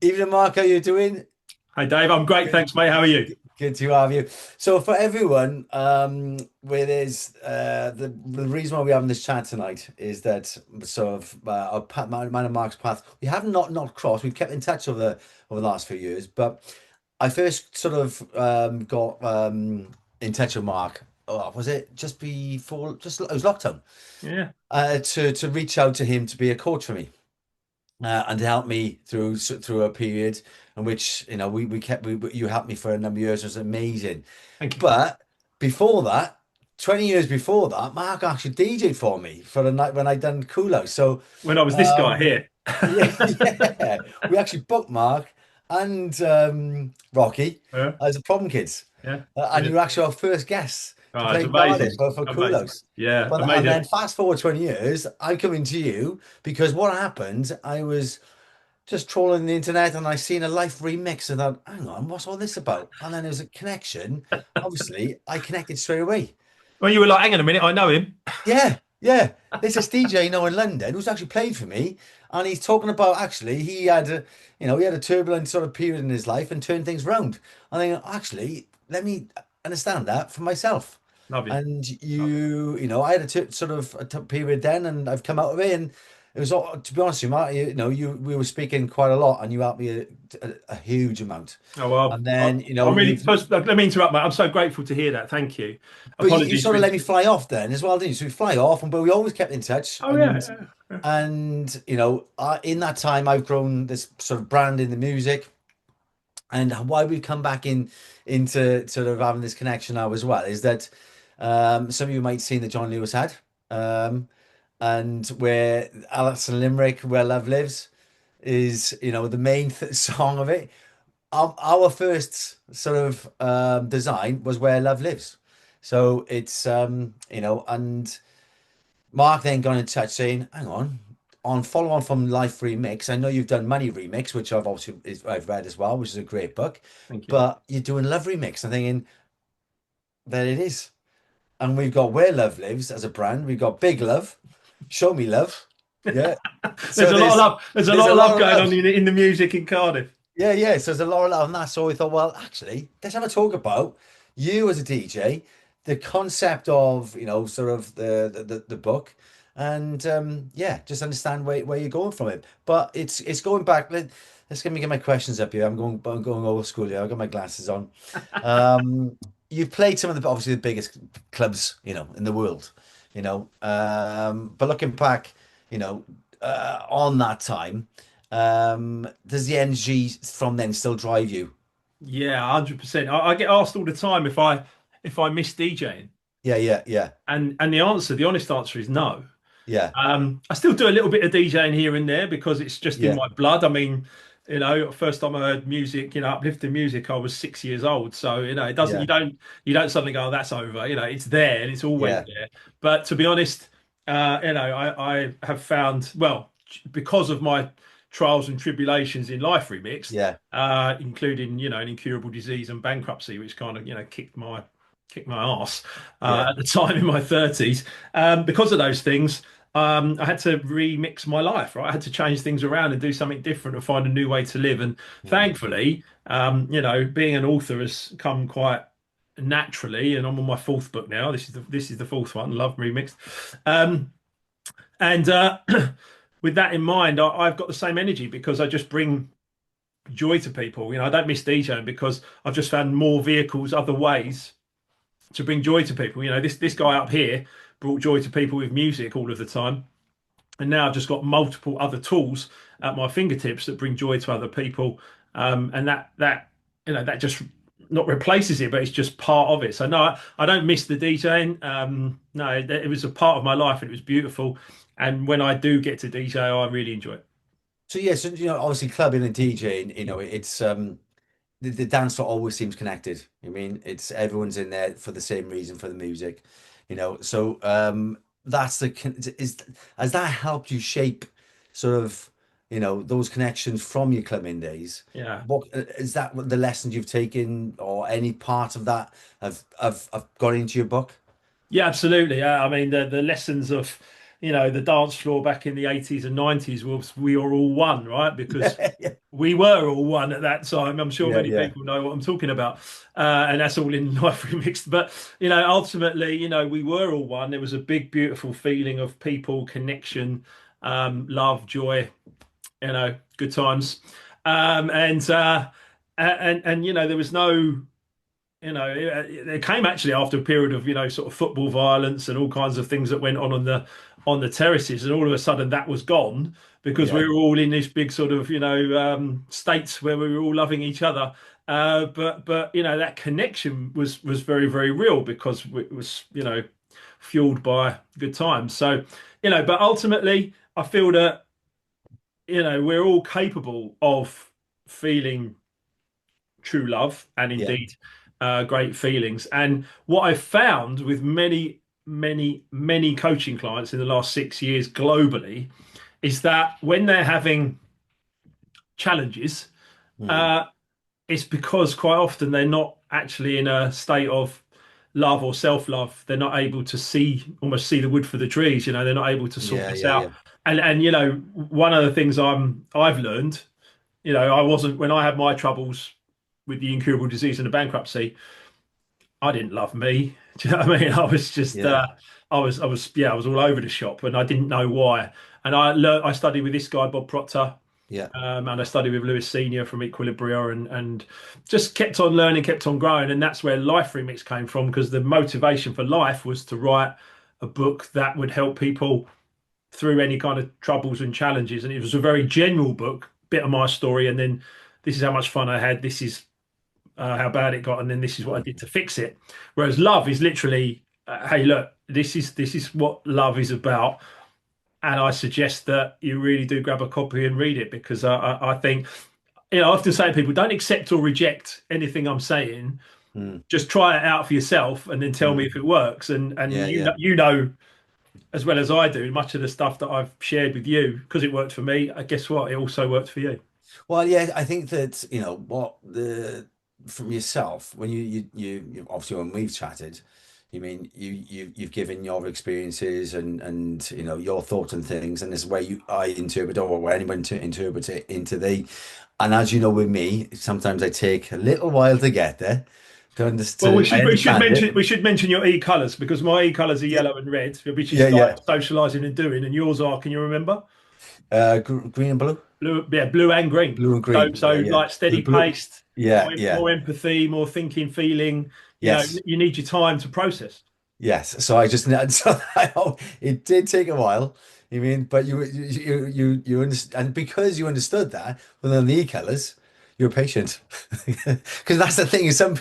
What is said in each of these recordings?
Evening, Mark. How you doing? Hey Dave, I'm great, Good, thanks, mate. How are you? good to have you. So, for everyone, where there's the reason why we're having this chat tonight is that sort of our path, mine and Mark's path, we have not crossed. We've kept in touch over the last few years, but I first sort of got in touch with Mark. Oh, was it just before? Just it was lockdown. Yeah, To reach out to him to be a coach for me. And to help me through a period in which we kept you helped me for a number of years. It was amazing. thank you. But before that, 20 years before that, Mark actually DJed for me for a night when I done Kulo. So When I was this guy um here. yeah, yeah, we actually booked Mark and Rocky Yeah, as a problem kids. yeah, And you brilliant. were actually our first guest to Oh, it's play in Cardiff amazing, for amazing. Kulos. Yeah, But and amazing. then fast forward 20 years, I'm coming to you because what happened, I was just trawling the internet and I seen a live remix and thought, hang on, what's all this about? And then there's a connection. Obviously, I connected straight away. Well, you were like, hang on a minute, I know him. Yeah, yeah. There's this DJ now in London who's actually played for me, and he's talking about actually he had a turbulent sort of period in his life and turned things around. I think actually let me understand that for myself. Love you. And Love I had a sort of a period then, and I've come out of it, and it was all, to be honest with you, Mark, we were speaking quite a lot, and you helped me a huge amount. you. Oh well, And then I'm really first. Let me interrupt, mate. I'm so grateful to hear that. Thank you. but you Apologies sort for. of let me fly off then as well, didn't you? So we fly off, but we always kept in touch, Oh yeah, yeah, yeah. in that time, I've grown this sort of brand in the music, and why we've come back into sort of having this connection now as well is that some of you might have seen that John Lewis had, um, and where Alison Limerick, Where Love Lives, is the main song of it. Our first sort of design was Where Love Lives, so it's and Mark then got in touch saying, "Hang on follow on from Life Remix. I know you've done Money Remix, which I've read as well, which is a great book, Thank you. but you're doing Love Remix." I'm thinking, there it is, and we've got Where Love Lives as a brand. We've got Big Love, Show Me Love, yeah. There's So a lot of there's love. There's a there's lot a of love lot of going love. on in the music in Cardiff. Yeah, yeah. So there's a lot of love on that. So we thought, well, actually, let's have a talk about you as a DJ, the concept of, sort of the book, and yeah, just understand where you're going from it. But it's going back. Let's get my questions up here. I'm going old school here. I've got my glasses on. You've played some of the obviously the biggest clubs, in the world, but looking back, on that time. Does the energy from then still drive you? Yeah, 100%. I get asked all the time if I miss DJing, Yeah, yeah, yeah, and the honest answer is no. yeah, I still do a little bit of DJing here and there because it's just in yeah, my blood. I mean, first time I heard music, uplifting music, I was 6 years old. So, it doesn't, yeah, you don't suddenly go, oh, that's over. It's there and it's always yeah, there. But to be honest, I have found, well, because of my trials and tribulations in life remixed, yeah, including, an incurable disease and bankruptcy, which kind of, kicked my ass yeah, at the time in my 30s. Because of those things, I had to remix my life, right? I had to change things around and do something different and find a new way to live. And mm, thankfully, being an author has come quite naturally. And I'm on my fourth book now. This is the fourth one, Love Remixed. Um, and with that in mind, I've got the same energy because I just bring joy to people. I don't miss DJing because I've just found more vehicles, other ways to bring joy to people. This guy up here brought joy to people with music all of the time, and now I've just got multiple other tools at my fingertips that bring joy to other people, and that just not replaces it, but it's just part of it. So no, I don't miss the DJing. No, it was a part of my life and it was beautiful. And when I do get to DJ, I really enjoy it. so yeah, so obviously clubbing and DJing, it's the dance floor always seems connected. I mean, it's everyone's in there for the same reason, for the music, so that's is has that helped you shape sort of those connections from your clubbing days? Yeah. What is that, what the lessons you've taken, or any part of that have gone into your book? Yeah, absolutely. I mean, the lessons of, the dance floor back in the 80s and 90s was we were all one, right? Because Yeah, yeah, we were all one at that time. I'm sure yeah, many yeah, people know what I'm talking about, and that's all in Life Remixed. But ultimately, we were all one. There was a big, beautiful feeling of people, connection, love, joy, good times, and there was no. It came actually after a period of sort of football violence and all kinds of things that went on the terraces, and all of a sudden that was gone because we yeah, were all in this big sort of states where we were all loving each other. But that connection was very, very real because it was fueled by good times. So but ultimately I feel that we're all capable of feeling true love and yeah. indeed great feelings. And what I've found with many, many, many coaching clients in the last 6 years globally is that when they're having challenges, Mm. uh, it's because quite often they're not actually in a state of love or self-love. They're not able to almost see the wood for the trees. They're not able to sort Yeah, this yeah, yeah. out. And one of the things I've learned, I wasn't when I had my troubles with the incurable disease and the bankruptcy. I didn't love me. Do you know what I mean? I was just, Yeah, I was all over the shop, and I didn't know why. And I studied with this guy, Bob Proctor, yeah, and I studied with Lewis Senior from Equilibria, and just kept on learning, kept on growing, and that's where Life Remix came from. Because the motivation for life was to write a book that would help people through any kind of troubles and challenges, and it was a very general book, bit of my story, and then this is how much fun I had. This is how bad it got, and then this is what I did mm, to fix it. Whereas love is literally, hey, look, this is what love is about, and I suggest that you really do grab a copy and read it because I think I often say to people, don't accept or reject anything I'm saying. mm, Just try it out for yourself, and then tell me mm. if it works. And Yeah, yeah. you know as well as I do much of the stuff that I've shared with you because it worked for me. Guess what? It also worked for you. Well, yeah, I think that, what the from yourself, when you obviously when we've chatted, you mean you've given your experiences and your thoughts and things, and this is where I interpret or where anyone to interpret it into the. And as you know, with me, sometimes I take a little while to get there Well, we I should we should understand it. mention your e colours because my e colours are Yeah, yellow and red, which yeah, is like yeah. socialising and doing, and yours are. Can you remember? Green and blue, Blue, yeah, blue and green. blue and So green. so Yeah, yeah. like The steady blue. paced, Yeah, yeah. more empathy, more thinking, feeling. Yes. You need your time to process. Yes, so I just so it did take a while. You mean, but you understand, and because you understood that, well, then the e-colors, you're patient, because that's the thing is some.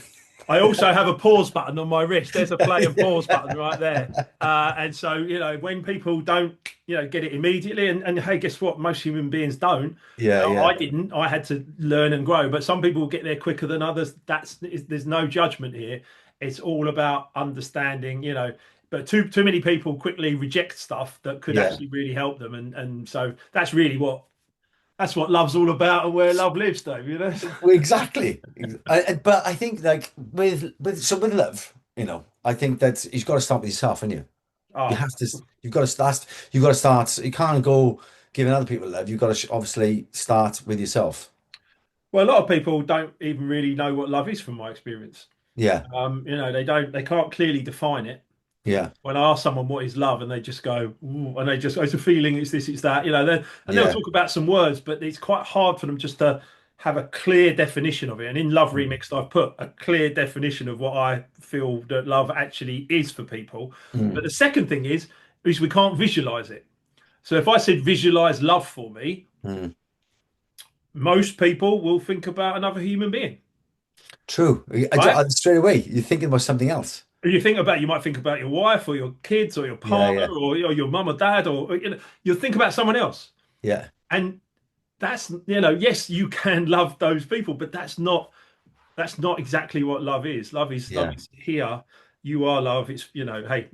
I also have a pause button on my wrist. There's a play and pause button right there. And so, when people don't, get it immediately, and hey, guess what? Most human beings don't. Yeah, I yeah, didn't. I had to learn and grow. But some people get there quicker than others. There's no judgment here. It's all about understanding, But too many people quickly reject stuff that could yeah. actually really help them, and so that's what love's all about and where love lives, Dave. Well, exactly. But I think like with love, I think that you've got to start with yourself, and you Oh, have to. You've got to start. You've got to start. You can't go giving other people love. You've got to obviously start with yourself. well, a lot of people don't even really know what love is, from my experience. Yeah, They can't clearly define it. yeah, When I ask someone what is love, and they just go, "Ooh," and they just, it's a feeling, it's this, it's that, and they'll yeah. talk about some words, but it's quite hard for them just to have a clear definition of it. And in Love Mm. Remixed, I've put a clear definition of what I feel that love actually is for people. But Mm. the second thing is we can't visualize it. So if I said visualize love for me, Mm. most people will think about another human being, True. right? Straight away, you're thinking about something else. You might think about your wife or your kids or your Yeah, partner yeah, or your mum or dad, or you'll think about someone else. yeah, And that's, yes, you can love those people, but that's not exactly what love is. Love yeah, is here. You are love. It's, hey,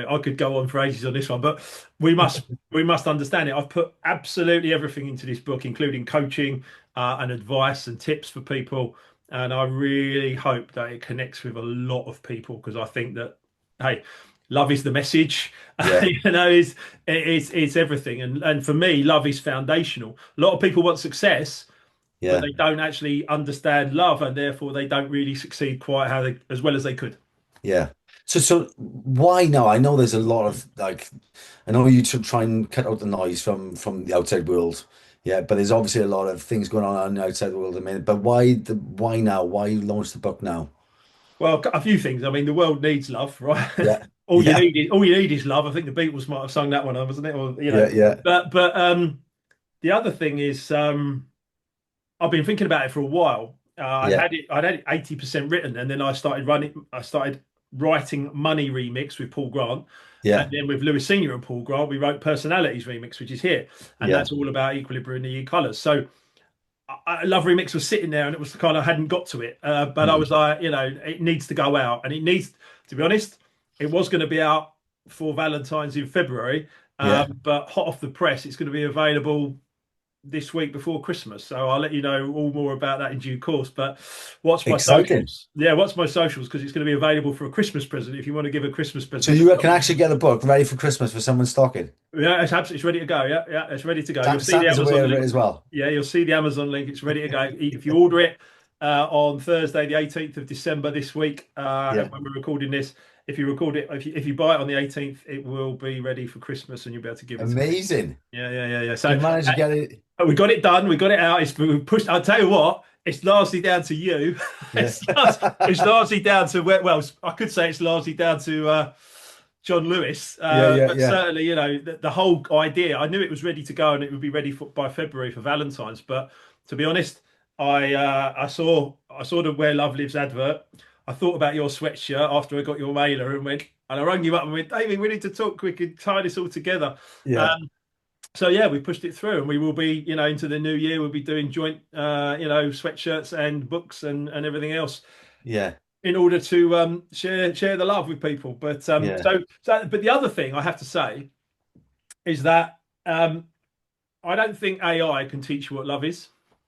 I could go on for ages on this one, but we must we must understand it. I've put absolutely everything into this book, including coaching and advice and tips for people. And I really hope that it connects with a lot of people because I think that, hey, love is the message. Yeah. It's everything. And for me, love is foundational. A lot of people want success, but Yeah. they don't actually understand love, and therefore they don't really succeed quite as well as they could. Yeah. So why now? I know there's a lot of like, I know you should try and cut out the noise from the outside world. Yeah, but there's obviously a lot of things going on the outside world at the minute. But why now? Why launch the book now? Well, a few things. I mean, the world needs love, right? Yeah. Yeah. All you need is love. I think the Beatles might have sung that one, wasn't it? Or Yeah. Yeah. but the other thing is I've been thinking about it for a while. Yeah. I'd had it 80% written, and then I started writing Money Remix with Paul Grant. And Yeah. then with Lewis Senior and Paul Grant, we wrote Personalities Remix, which is here. And Yeah. that's all about equilibrium in the colours. So Love Remix was sitting there, and it was kind of hadn't got to it. But I Mm. was like, it needs to go out, and it needs, to be honest, it was going to be out for Valentine's in February. Yeah. But hot off the press, it's going to be available this week before Christmas. So I'll let you know all more about that in due course. But watch my Exciting. socials. Yeah, watch my socials because it's going to be available for a Christmas present if you want to give a Christmas So present to you can someone. actually get a book ready for Christmas for someone stocking. Yeah, it's absolutely, it's ready to go. Yeah, yeah, it's ready to go. You'll see the Santa's Amazon aware of it link. as well. Yeah, you'll see the Amazon link. It's ready to go. If you order it on Thursday, the 18th of December this week, Yeah. when we're recording this, if you record it, if you buy it on the 18th, it will be ready for Christmas, and you'll be able to give it to me. Amazing. Yeah. So You managed to get it. we got it done. We got it out. We pushed. I'll tell you what. It's largely down to you. Yeah. It's largely down to well, I could say it's largely down to John Lewis, Yeah. Yeah. but Yeah. certainly, the whole idea. I knew it was ready to go and it would be ready by February for Valentine's. But to be honest, I saw the Where Love Lives advert. I thought about your sweatshirt after I got your mailer and I rang you up and went, David, we need to talk quick and tie this all together. Yeah. Um, so yeah, we pushed it through, and we will be, into the new year, we'll be doing joint, sweatshirts and books and everything else Yeah. in order to share the love with people. But Yeah. but the other thing I have to say is that I don't think AI can teach you what love is,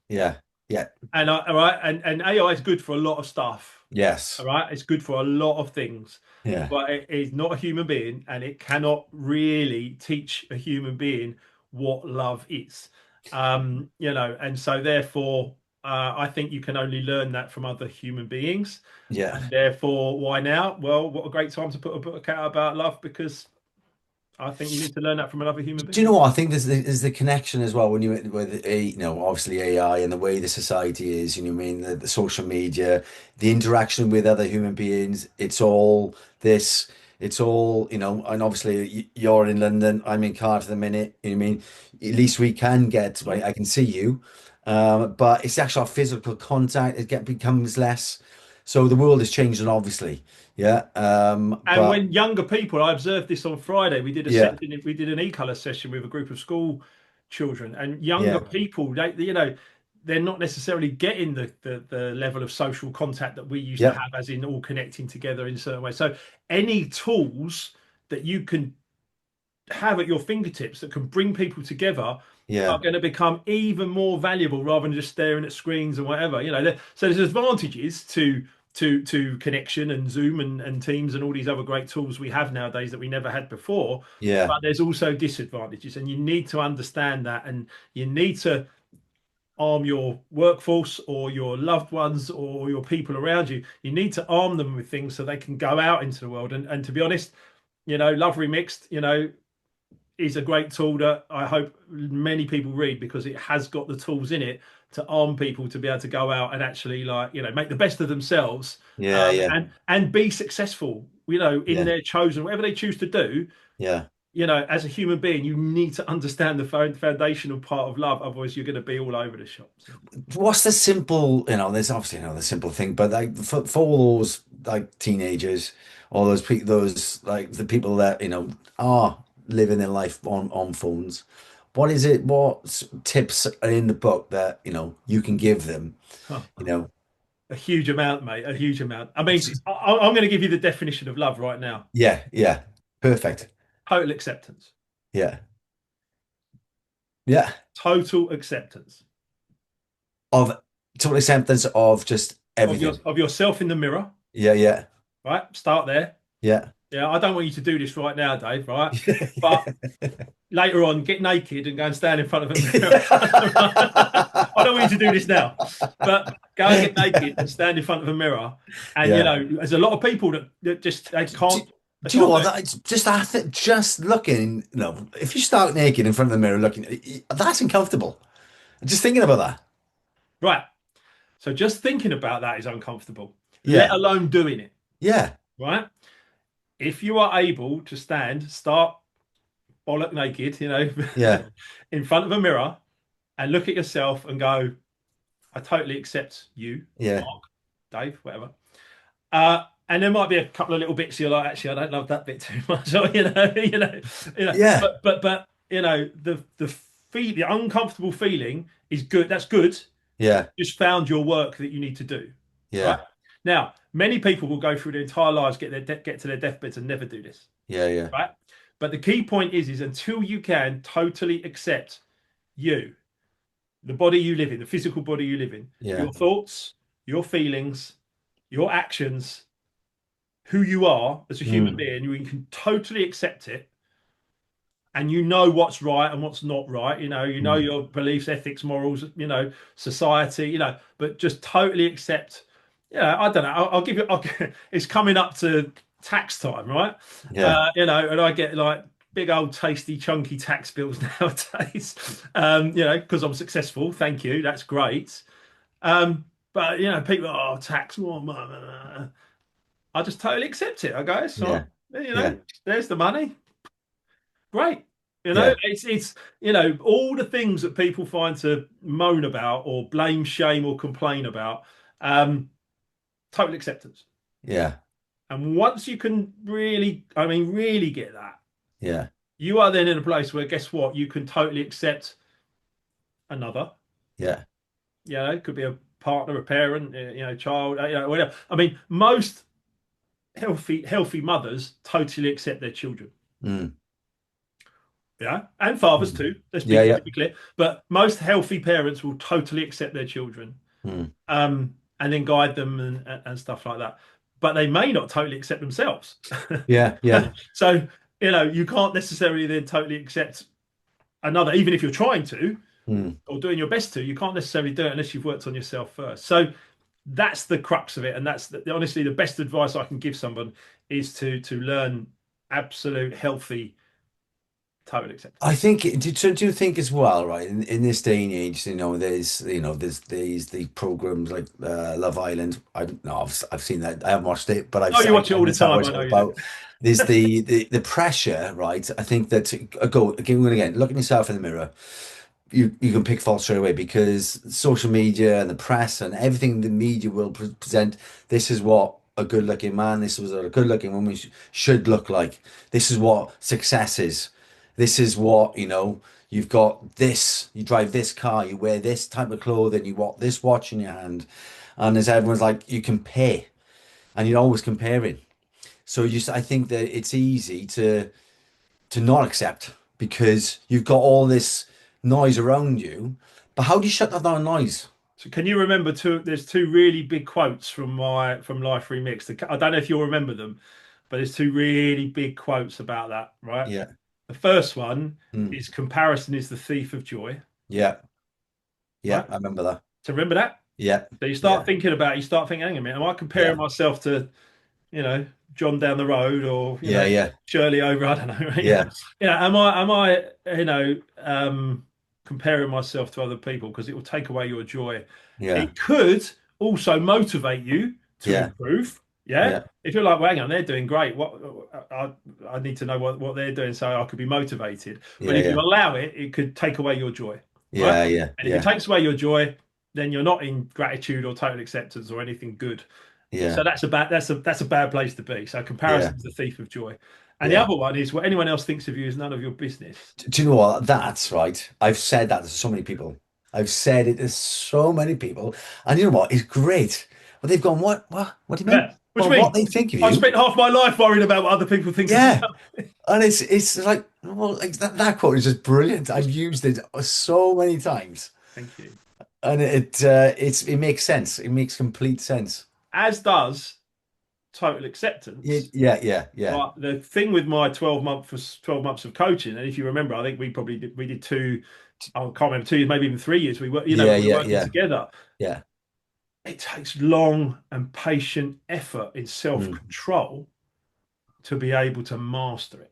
Yeah. Yeah. and all right, and AI is good for a lot of stuff. Yes. All right, it's good for a lot of things, Yeah. but it is not a human being, and it cannot really teach a human being what love is. And so therefore, I think you can only learn that from other human beings. Yeah. And therefore, why now? Well, what a great time to put a book out about love, because I think you need to learn that from another human Do you being. know what? I think there's the connection as well when you with obviously AI and the way the society is, you know what I mean, the social media, the interaction with other human beings, it's all, and obviously you're in London, I'm in Cardiff at the minute, you know what I mean? At least we can get, right, I can see you. But it's actual physical contact, becomes less. So the world is changing, obviously. Yeah. And But when younger people, I observed this on Friday. yeah, We did an e-color session with a group of school children, and younger yeah, people, they're not necessarily getting the level of social contact that we used to yeah, have, as in all connecting together in certain ways. So any tools that you can have at your fingertips that can bring people together are yeah, going to become even more valuable rather than just staring at screens and whatever. So there's advantages to connection and Zoom and Teams and all these other great tools we have nowadays that we never had before. yeah, But there's also disadvantages, and you need to understand that, and you need to arm your workforce or your loved ones or your people around you. You need to arm them with things so they can go out into the world. And to be honest, Love Remixed, is a great tool that I hope many people read, because it has got the tools in it to arm people to be able to go out and actually, make the best of themselves, yeah, yeah, and be successful, in yeah, their chosen, whatever they choose to do. yeah. As a human being, you need to understand the foundational part of love. Otherwise, you're going to be all over the shop. So, What's the simple, there's obviously another simple thing, but like for all those like teenagers, all those people, those like the people that, are living their life on phones. What is it? What tips are in the book that, you can give them, you know? a huge amount, mate. A huge amount. I mean, I'm going to give you the definition of love right now. Yeah, yeah. Perfect. Total acceptance. Yeah. Yeah. Total acceptance Of total acceptance of just of everything. yourself in the mirror. Yeah, yeah, Right. Start there. yeah, Yeah, I don't want you to do this right now, Dave, right? But later on, get naked and go and stand in front of a mirror. I don't want you to do this now, but go and get naked and stand in front of a mirror. And Yeah. there's a lot of people that just Do, they do you know can't do what? it. That's just that. Just looking, if you start naked in front of the mirror looking, that's uncomfortable. Just thinking about that. Right. So just thinking about that is uncomfortable, let Yeah. alone doing it. Yeah. Right. If you are able to start bollock naked, Yeah. in front of a mirror and look at yourself and go, I totally accept you, Yeah. Mark, Dave, whatever. And there might be a couple of little bits you're like, actually, I don't love that bit too much, or Yeah. but the uncomfortable feeling is good. That's good. Yeah. Just found your work that you need to do, right? Yeah. Now, many people will go through their entire lives, get to their deathbeds, and never do this, Yeah. Yeah. right? But the key point is until you can totally accept you, the body you live in, the physical body you live in, Yeah. your thoughts, your feelings, your actions, who you are as a human Mm. being, you can totally accept it, and you know what's right and what's not right. You know Mm. your beliefs, ethics, morals, society. But just totally accept. Yeah, I don't know. I'll give you. It's coming up to tax time, right? Yeah. And I get like big old tasty chunky tax bills nowadays. Because I'm successful. Thank you. That's great. But people, oh, tax. I just totally accept it. I go, it's all Yeah. right. Yeah. There's the money. Great. Yeah. It's all the things that people find to moan about or blame, shame, or complain about. Um, Total acceptance. Yeah. And once you can really, I mean, really get that, Yeah. you are then in a place where, guess what? You can totally accept another. Yeah. It could be a partner, a parent, child, whatever. I mean, most healthy mothers totally accept their children. Mm. Yeah, and fathers Mm. too. Let's be Yeah. Yeah. let's be clear. But most healthy parents will totally accept their children, Mm. and then guide them and stuff like that. But they may not totally accept themselves. Yeah. Yeah. So you can't necessarily then totally accept another, even if you're trying to Mm. or doing your best to. You can't necessarily do it unless you've worked on yourself first. So that's the crux of it, and that's honestly the best advice I can give someone is to learn absolute healthy total acceptance. I think do you think as well, right? In this day and age, there's the programs like Love Island. I don't know. I've seen that. I haven't watched it, but Oh, you watch it I all the understand what time. it's I know all you do. about. There's the pressure, right? I think that go again and again. Looking yourself in the mirror, you can pick fault straight away because social media and the press and everything the media will present. This is what a good-looking man. This is what a good-looking woman should look like. This is what success is. This is what, you've got this, you drive this car, you wear this type of clothing, you want this watch in your hand. And as everyone's like, you compare and you're always comparing. So I think that it's easy to not accept because you've got all this noise around you. But how do you shut that down noise? So can you remember two? There's two really big quotes from Life Remixed. I don't know if you'll remember them, but there's two really big quotes about that, right? Yeah. The first one Mm. is comparison is the thief of joy, Yeah. Yeah. right? I remember that. So remember that. Yeah. So Yeah. you start thinking, hang on a minute, am I comparing Yeah. myself to, John down the road or, Yeah. Yeah. Shirley over, I don't know, right? Yeah. Am I, comparing myself to other people because it will take away your joy. Yeah. It could also motivate you to Yeah. improve. Yeah. Yeah. If you're like, well, hang on, they're doing great. I need to know what they're doing so I could be motivated. But Yeah. if you Yeah. allow it, it could take away your joy, right? Yeah. Yeah. And if it Yeah. takes away your joy, then you're not in gratitude or total acceptance or anything good. So Yeah. that's a bad place to be. So Yeah. comparison is the thief of joy. And the Yeah. other one is what anyone else thinks of you is none of your business. Do you know what? That's right. I've said that to so many people. I've said it to so many people. And you know what? It's great. But they've gone, what? What do you mean? Yeah. What do Well, you what mean? they think of I you. spent half my life worrying about what other people think of me. Yeah. And it's like, well, like that quote is just brilliant. I've used it so many times. Thank you. And it makes sense. It makes complete sense. As does total acceptance. Yeah. But the thing with my 12 months of coaching, and if you remember, I think we did two, I can't remember, 2 years, maybe even 3 years. We were, Yeah, we were yeah, working yeah, together. yeah. It takes long and patient effort in Mm. self-control to be able to master it.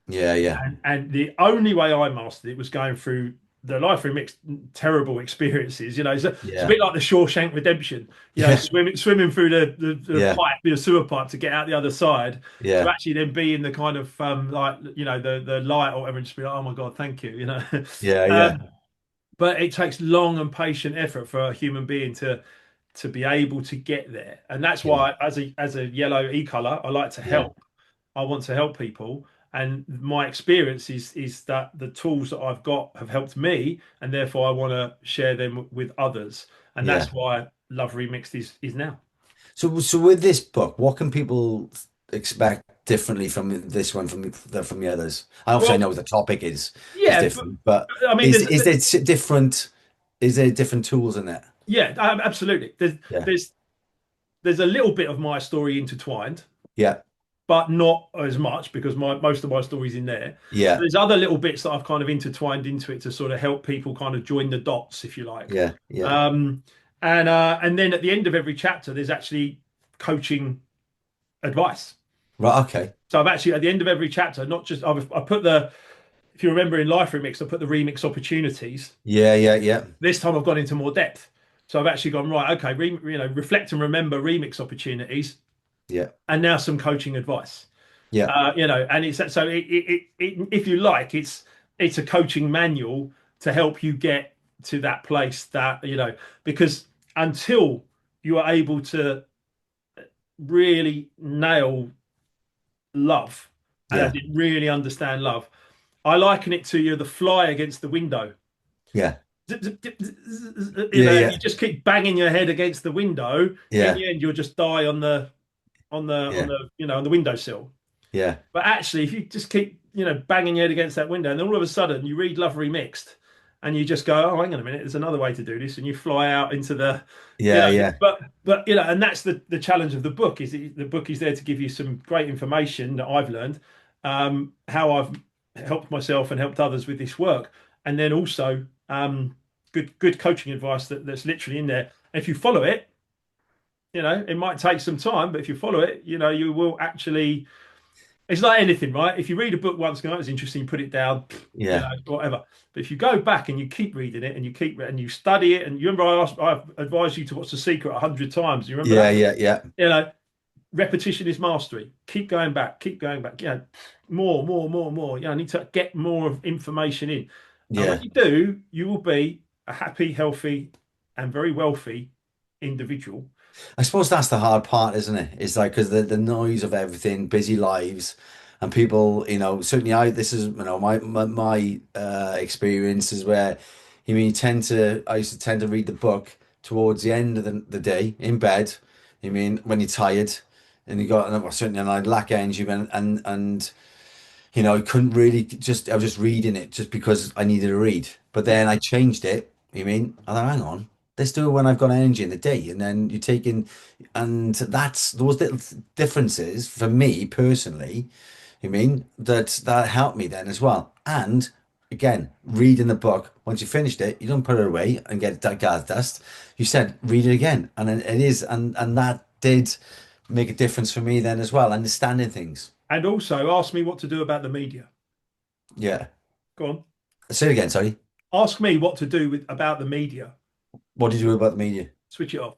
Yeah, yeah, And the only way I mastered it was going through the Life Remixed terrible experiences. It's a yeah, bit like the Shawshank Redemption. yeah, Swimming through the yeah, pipe, the sewer pipe to get out the other side, to yeah, actually then be in the kind of like the light or whatever, and just be like, oh my god, thank you. yeah, yeah, um, but it takes long and patient effort for a human being to be able to get there, and that's yeah, why as a yellow e-color, I like to yeah, help. I want to help people, and my experience is that the tools that I've got have helped me, and therefore I want to share them with others, and yeah. that's why Love Remixed is now. So with this book, what can people expect differently from this one from the others? Obviously, I Well, know the topic is yeah, but different, but I mean, is there different? Is there different tools in it? yeah, absolutely. Yeah, There's there's a little bit of my story intertwined, yeah, but not as much because most of my story's in there. yeah, There's other little bits that I've kind of intertwined into it to sort of help people kind of join the dots, if you like. yeah, yeah. Um, and then at the end of every chapter, there's actually coaching advice. Right. Okay. So I've actually at the end of every chapter, not just I put if you remember in Life Remix, I put the remix opportunities. Yeah, yeah, yeah, This time I've gone into more depth. So I've actually gone right. Okay, reflect and remember remix opportunities, yeah, and now some coaching advice. yeah, And it's so if you like, it's a coaching manual to help you get to that place that because until you are able to really nail love and yeah, really understand love, I liken it to the fly against the window. yeah, You yeah, just keep banging your head against the window. In yeah, the end, you'll just die yeah, on the windowsill. yeah, But actually, if you just keep, banging your head against that window, and then all of a sudden you read Love Remixed, and you just go, "Oh, hang on a minute, there's another way to do this," and you fly out into the, yeah, yeah, but and that's the challenge of the book is the book is there to give you some great information that I've learned, how I've helped myself and helped others with this work, and then also good coaching advice that's literally in there. And if you follow it, it might take some time, but if you follow it, you will actually. It's like anything, right? If you read a book once, go, "Oh, it's interesting," you put it down, yeah, whatever. But if you go back and you keep reading it and you study it, and you remember I've advised you to watch The Secret 100 times. You remember yeah, that? yeah, yeah, Repetition is mastery. Keep going back, keep going back. More. I need to get more of information in. And when yeah. you do, you will be a happy, healthy, and very wealthy individual. I suppose that's the hard part, isn't it? It's like because the noise of everything, busy lives, and people, certainly this is, my experiences where, you tend to, I used to tend to read the book towards the end of the day in bed. When you're tired and you got, and certainly, and I lack energy and I couldn't really I was just reading it just because I needed to read. But then I changed it. I thought, hang on, let's do it when I've got energy in the day. And then you take in, and that's those little differences for me personally. That helped me then as well. And again, reading the book, once you finished it, you don't put it away and get that gas dust. You said, read it again. And it is, and that did make a difference for me then as well, understanding things. And also ask me what to do about the media. Yeah. Go on. Say it again, sorry. Ask me what to do about the media. What did you do about the media? Switch it off.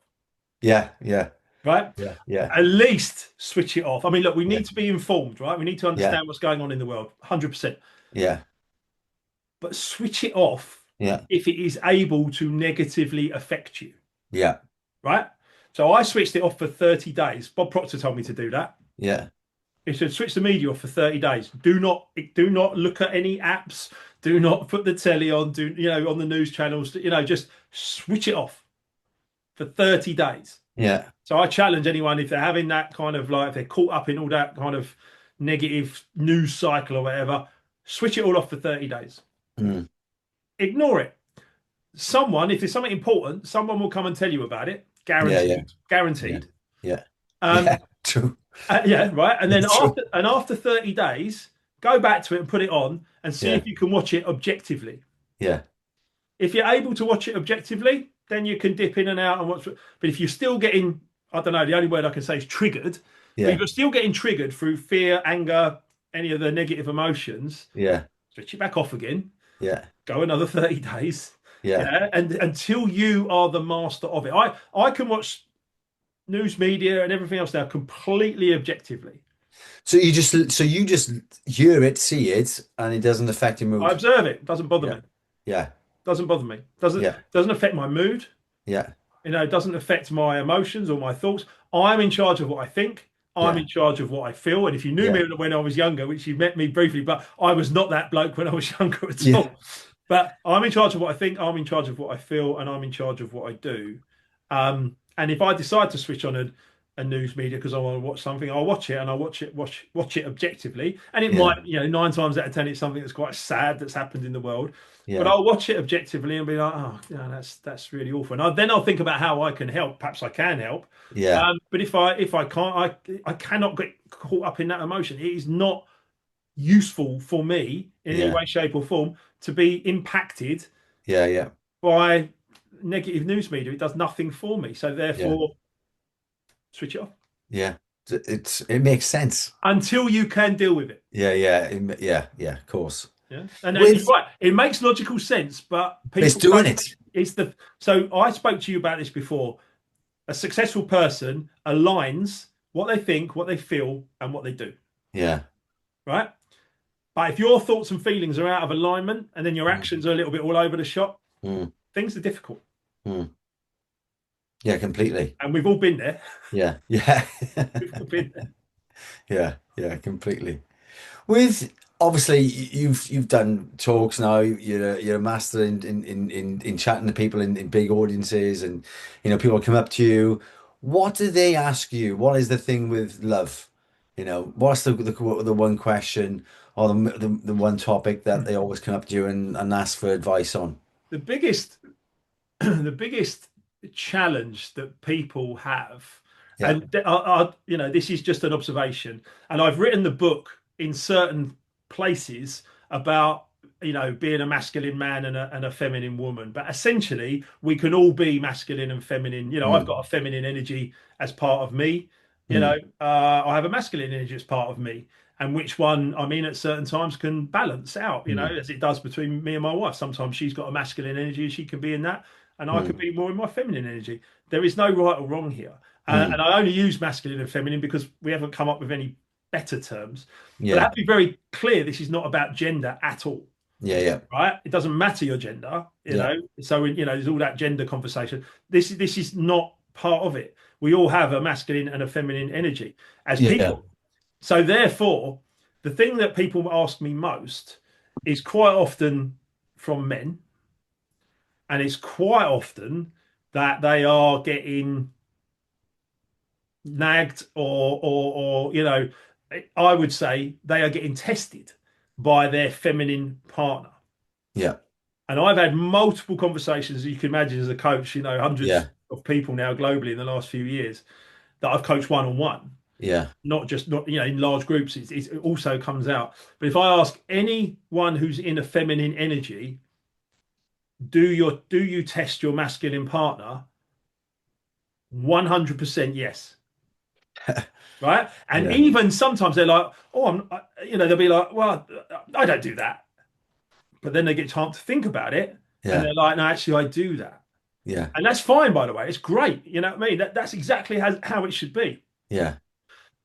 Yeah, yeah, Right? yeah, yeah, At least switch it off. I mean, look, we yeah, need to be informed, right? We need to yeah, understand what's going on in the world, 100%. yeah, But switch it off yeah, if it is able to negatively affect you, yeah, right? So I switched it off for 30 days. Bob Proctor told me to do that. yeah, He said, switch the media off for 30 days. Do not look at any apps. Do not put the telly on, on the news channels, just switch it off for 30 days. yeah. So I challenge anyone if they're having that kind of if they're caught up in all that kind of negative news cycle or whatever, switch it all off for 30 days. Mm. Ignore it. If there's something important, someone will come and tell you about it. Yeah, yeah, Guaranteed. yeah, yeah, Um, yeah. True. Yeah, right. And then It's true. after 30 days, go back to it and put it on and see Yeah. if you can watch it objectively. Yeah. If you're able to watch it objectively, then you can dip in and out and watch. But if you're still getting, I don't know, the only word I can say is triggered. But if Yeah. you're still getting triggered through fear, anger, any of the negative emotions, Yeah. switch it back off again. Yeah. Go another 30 days. Yeah. Yeah. And until you are the master of it. I can watch news media and everything else now completely objectively. So you just hear it, see it, and it doesn't affect your I mood. observe it. Doesn't bother Yeah. me. Yeah. Doesn't bother me. Doesn't Yeah. doesn't affect my mood. Yeah. It doesn't affect my emotions or my thoughts. I'm in charge of what I think. I'm Yeah. in charge of what I feel. And if you knew Yeah. me when I was younger, which you met me briefly, but I was not that bloke when I was younger at Yeah. all. But I'm in charge of what I think. I'm in charge of what I feel, and I'm in charge of what I do. And if I decide to switch on a news media because I want to watch something, I'll watch it and I'll watch it objectively. And it Yeah. might, 9 times out of 10, it's something that's quite sad that's happened in the world. But Yeah. I'll watch it objectively and be like, oh, that's really awful. And then I'll think about how I can help. Perhaps I can help. Yeah. But if I can't, I cannot get caught up in that emotion. It is not useful for me in any Yeah. way, shape, or form to be impacted Yeah. Yeah. by negative news media. It does nothing for me. So Yeah. therefore, switch it off Yeah. It makes sense. until you can deal with it. Yeah. Yeah. Yeah. Yeah. Of course. Yeah, and you're With right. It makes logical sense, but it's people doing don't. it. It's the so I spoke to you about this before. A successful person aligns what they think, what they feel, and what they do. Yeah. Right. But if your thoughts and feelings are out of alignment, and then your Mm, actions are a little bit all over the shop, mm, things are difficult. mm. Yeah. Completely. And we've all been there. Yeah. Yeah. We've all been there. Yeah. Yeah. Completely. With obviously you've done talks now. You're a master in chatting to people in big audiences, and people come up to you. What do they ask you? What is the thing with love? What's the one question or the one topic that they always come up to you and ask for advice on? The biggest the biggest challenge that people have, Yeah. and this is just an observation, and I've written the book in certain places about being a masculine man and a feminine woman, but essentially we can all be masculine and feminine. I've Mm, got a feminine energy as part of me. mm, I have a masculine energy as part of me, and which one I'm in at certain times can balance out, mm, as it does between me and my wife. Sometimes she's got a masculine energy, she can be in that, and I could mm, be more in my feminine energy. There is no right or wrong here. mm. And I only use masculine and feminine because we haven't come up with any better terms. But I Yeah. have to be very clear, this is not about gender at all, Yeah. Yeah. right? It doesn't matter your gender, Yeah. So there's all that gender conversation. This is not part of it. We all have a masculine and a feminine energy as Yeah. people. So therefore, the thing that people ask me most is quite often from men, and it's quite often that they are getting nagged or I would say they are getting tested by their feminine partner. Yeah. And I've had multiple conversations, as you can imagine, as a coach, hundreds Yeah. of people now globally in the last few years that I've coached one on one, Yeah. not in large groups. It also comes out. But if I ask anyone who's in a feminine energy, do you test your masculine partner? 100% yes. Right. And Yeah. even sometimes they're like, oh, they'll be like, well, I don't do that. But then they get time to think about it, and Yeah. they're like, no, actually, I do that. Yeah. And that's fine, by the way. It's great. You know what I mean? That's exactly how it should be. Yeah.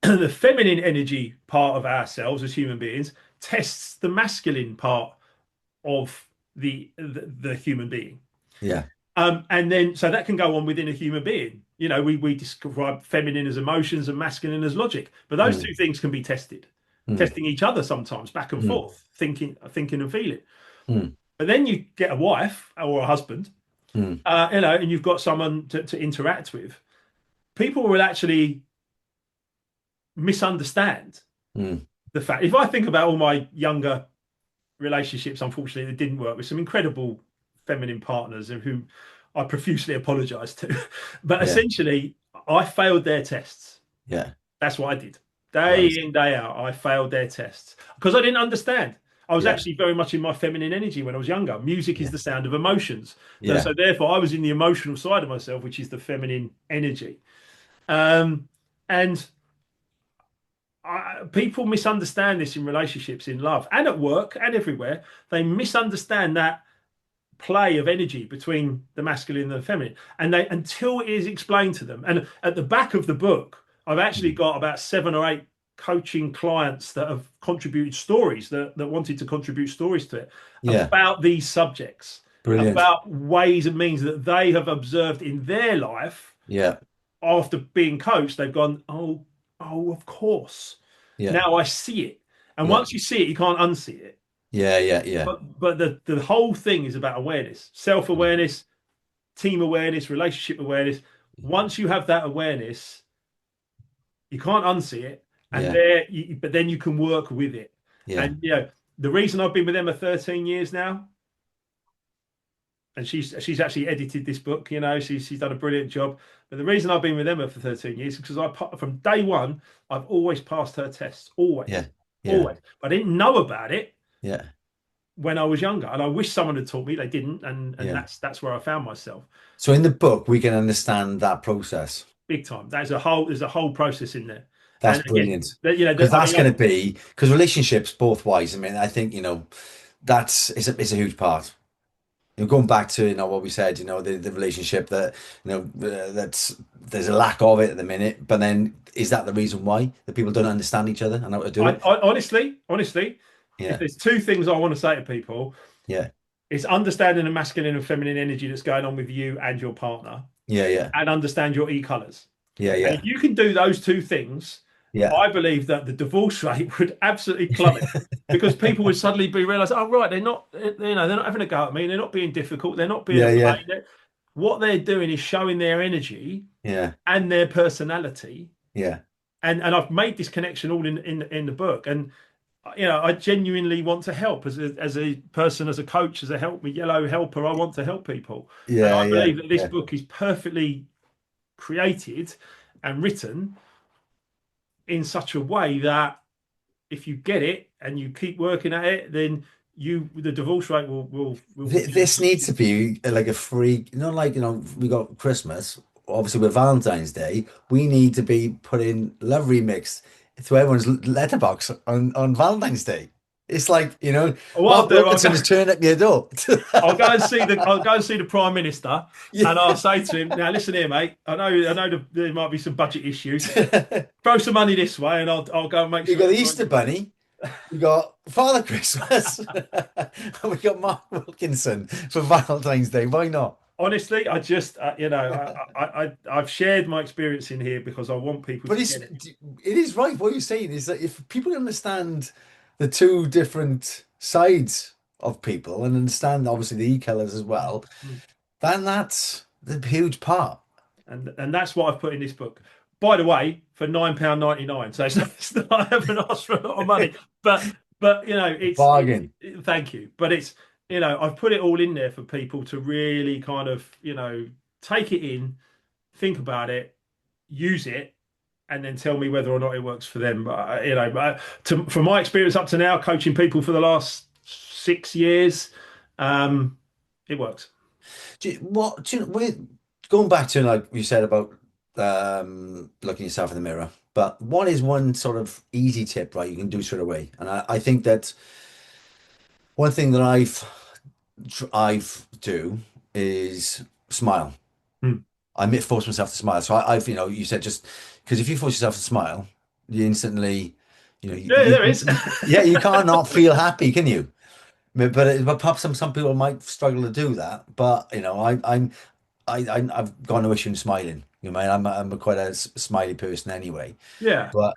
The feminine energy part of ourselves as human beings tests the masculine part of the human being. Yeah. And then so that can go on within a human being. We describe feminine as emotions and masculine as logic, but those Mm, two things can be tested, mm, testing each other sometimes back and mm, forth, thinking and feeling. mm, But then you get a wife or a husband, mm, and you've got someone to interact with. People will actually misunderstand mm. the fact. If I think about all my younger relationships, unfortunately, that didn't work with some incredible feminine partners who I profusely apologize to, but Yeah. essentially, I failed their tests. Yeah. That's what I did. Day Right. in, day out, I failed their tests because I didn't understand. I was Yeah. actually very much in my feminine energy when I was younger. Music is Yeah. the sound of emotions. Yeah. So therefore, I was in the emotional side of myself, which is the feminine energy. Um, and people misunderstand this in relationships, in love, and at work, and everywhere. They misunderstand that play of energy between the masculine and the feminine, and they until it is explained to them. And at the back of the book, I've actually Mm. got about 7 or 8 coaching clients that have contributed stories that wanted to contribute stories to it Yeah. about these subjects, Brilliant. about ways and means that they have observed in their life Yeah. after being coached. They've gone, oh, of course. Yeah. Now I see it. And Yeah. once you see it, you can't unsee it. Yeah. Yeah. Yeah. But the whole thing is about awareness, self-awareness, team awareness, relationship awareness. Once you have that awareness, you can't unsee it, and Yeah. but then you can work with it. Yeah. And the reason I've been with them for 13 years now, and she's actually edited this book. She's done a brilliant job. But the reason I've been with Emma for 13 years is because from day one, I've always passed her tests, Yeah. always, Yeah. always. But I didn't know about it Yeah. when I was younger, and I wish someone had taught me. They didn't, and Yeah. that's where I found myself. So in the book, we can understand that process. Big time. There's a whole process in there. That's And again, brilliant. Because I that's mean, going to be because relationships both ways. I mean, I think, that's it's a huge part. Going back to, what we said, the relationship that, that's there's a lack of it at the minute. But then is that the reason why that people don't understand each other and how to do it? honestly, if Yeah. there's two things I want to say to people, Yeah. it's understanding the masculine and feminine energy that's going on with you and your partner, Yeah. Yeah. and understand your e-colors. Yeah. And if Yeah. you can do those two things, Yeah. I believe that the divorce rate would absolutely plummet because people would suddenly be realize, oh right, they're not having a go at me, they're not being difficult, they're not being a Yeah. Yeah. pain. What they're doing is showing their energy Yeah. and their personality. Yeah. And I've made this connection all in the book. And I genuinely want to help as a person, as a coach, as a yellow helper. I want to help people, and Yeah. I Yeah. believe that this Yeah. book is perfectly created and written in such a way that if you get it and you keep working at it, then the divorce rate will This needs to be like a free, like, we got Christmas, obviously with Valentine's Day, we need to be putting Love Remixed through everyone's letterbox on Valentine's Day. It's like, what I'll Mark do. Wilkinson has turned up your door. I'll go and see the Prime Minister, and I'll say to him, "Now listen here, mate. I know there might be some budget issues. Yeah. Throw some money this way, and I'll go and make We sure." got the Easter Bunny, we got Father Christmas, and we got Mark Wilkinson for Valentine's Day. Why not? Honestly, I just I've shared my experience in here because I want people But to it get it. is right. What you're saying is that if people understand the two different sides of people and understand obviously the e-colors as well, Mm. then that's the huge part. And that's what I've put in this book. By the way, for £9.99. So I haven't asked for a lot of money, but Bargain. thank you. But it's I've put it all in there for people to really kind of take it in, think about it, use it, and then tell me whether or not it works for them. But from my experience up to now, coaching people for the last 6 years, it works. We're going back to like you said about looking yourself in the mirror. But what is one sort of easy tip, right? You can do straight away. And I think that one thing that I've do is smile. Hmm. Force myself to smile. So I've, you said just because if you force yourself to smile, you instantly, Yeah, there is. yeah, you can't not feel happy, can you? But perhaps some people might struggle to do that. But I've got no issue in smiling. I'm quite a smiley person anyway. Yeah. But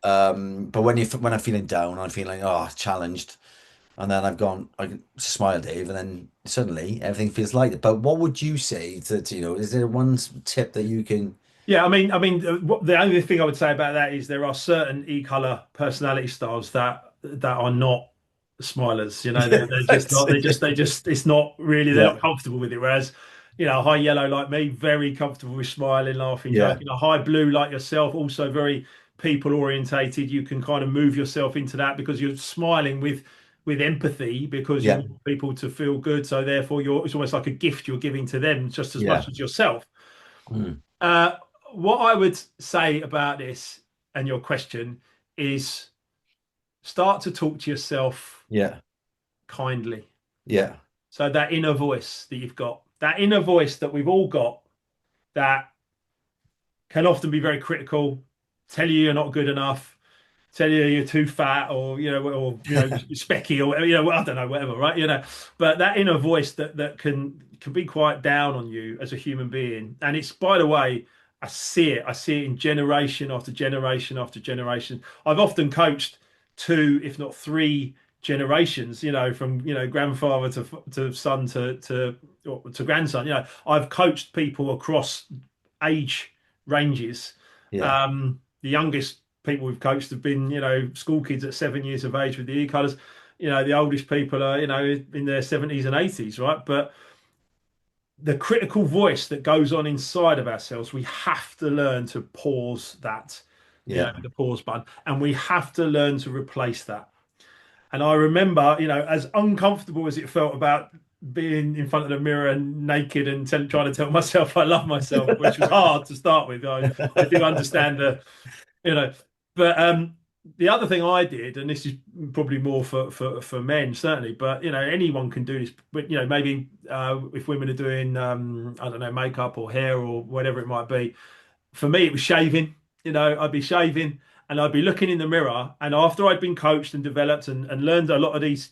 when I'm feeling down, I'm feeling challenged. And then I smile, Dave, and then suddenly everything feels lighter. But what would you say that, is there one tip that you can? Yeah, the only thing I would say about that is there are certain e-color personality styles that are not smilers. They're just not. They just. It's not really. They're Yeah, not comfortable with it. Whereas, high yellow like me, very comfortable with smiling, laughing, yeah, joking. A high blue like yourself, also very people orientated, you can kind of move yourself into that because you're smiling with empathy because you Yeah. want people to feel good. So therefore, it's almost like a gift you're giving to them just as Yeah. much as yourself. Mm. Uh, what I would say about this and your question is start to talk to yourself Yeah. kindly. Yeah. So that inner voice that you've got, that inner voice that we've all got, that can often be very critical, tell you you're not good enough, tell you you're too fat, or specky, or whatever, I don't know, whatever, right? But that inner voice that can be quite down on you as a human being, and it's, by the way, I see it in generation after generation after generation. I've often coached two, if not three generations, from grandfather to son to grandson. I've coached people across age ranges. Yeah. The youngest people we've coached have been, school kids at 7 years of age with the e-colors. The oldest people are, in their 70s and 80s, right? But the critical voice that goes on inside of ourselves, we have to learn to pause that, Yeah. the pause button, and we have to learn to replace that. And I remember, as uncomfortable as it felt about being in front of the mirror and naked and trying to tell myself I love myself, which was hard to start with. I do understand you know, but the other thing I did, and this is probably more for men certainly, but anyone can do this. But maybe if women are doing I don't know, makeup or hair or whatever it might be. For me, it was shaving. I'd be shaving and I'd be looking in the mirror. And after I'd been coached and developed and learned a lot of these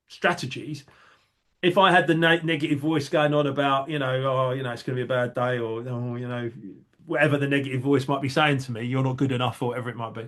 strategies, if I had the negative voice going on about, oh, it's going to be a bad day, or, oh, whatever the negative voice might be saying to me, you're not good enough, or whatever it might be,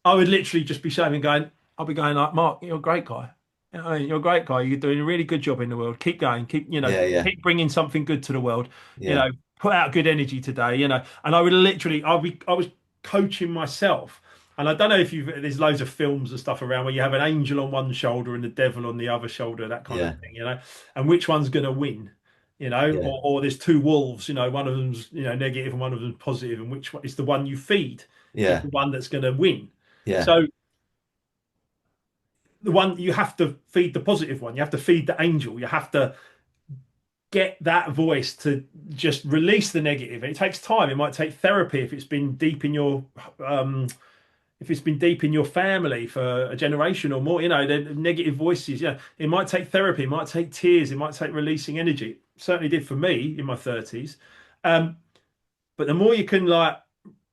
I would literally just be shaving, I'll be going like, Mark, you're a great guy. You're a great guy. You're doing a really good job in the world. Keep going. Yeah. Yeah. Keep bringing something good to the world. You Yeah. know, put out good energy today. And I would literally, I was coaching myself. And I don't know if there's loads of films and stuff around where you have an angel on one shoulder and the devil on the other shoulder, that kind of Yeah. thing. And which one's going to win? Yeah. Or there's two wolves. One of them's negative and one of them's positive, and which one is the one you feed? Is Yeah. the one that's going to win. Yeah. So the one you have to feed the positive one. You have to feed the angel. You have to get that voice to just release the negative. It takes time. It might take therapy if it's been deep in your family for a generation or more. The negative voices. Yeah, it might take therapy. It might take tears. It might take releasing energy. It certainly did for me in my 30s. But the more you can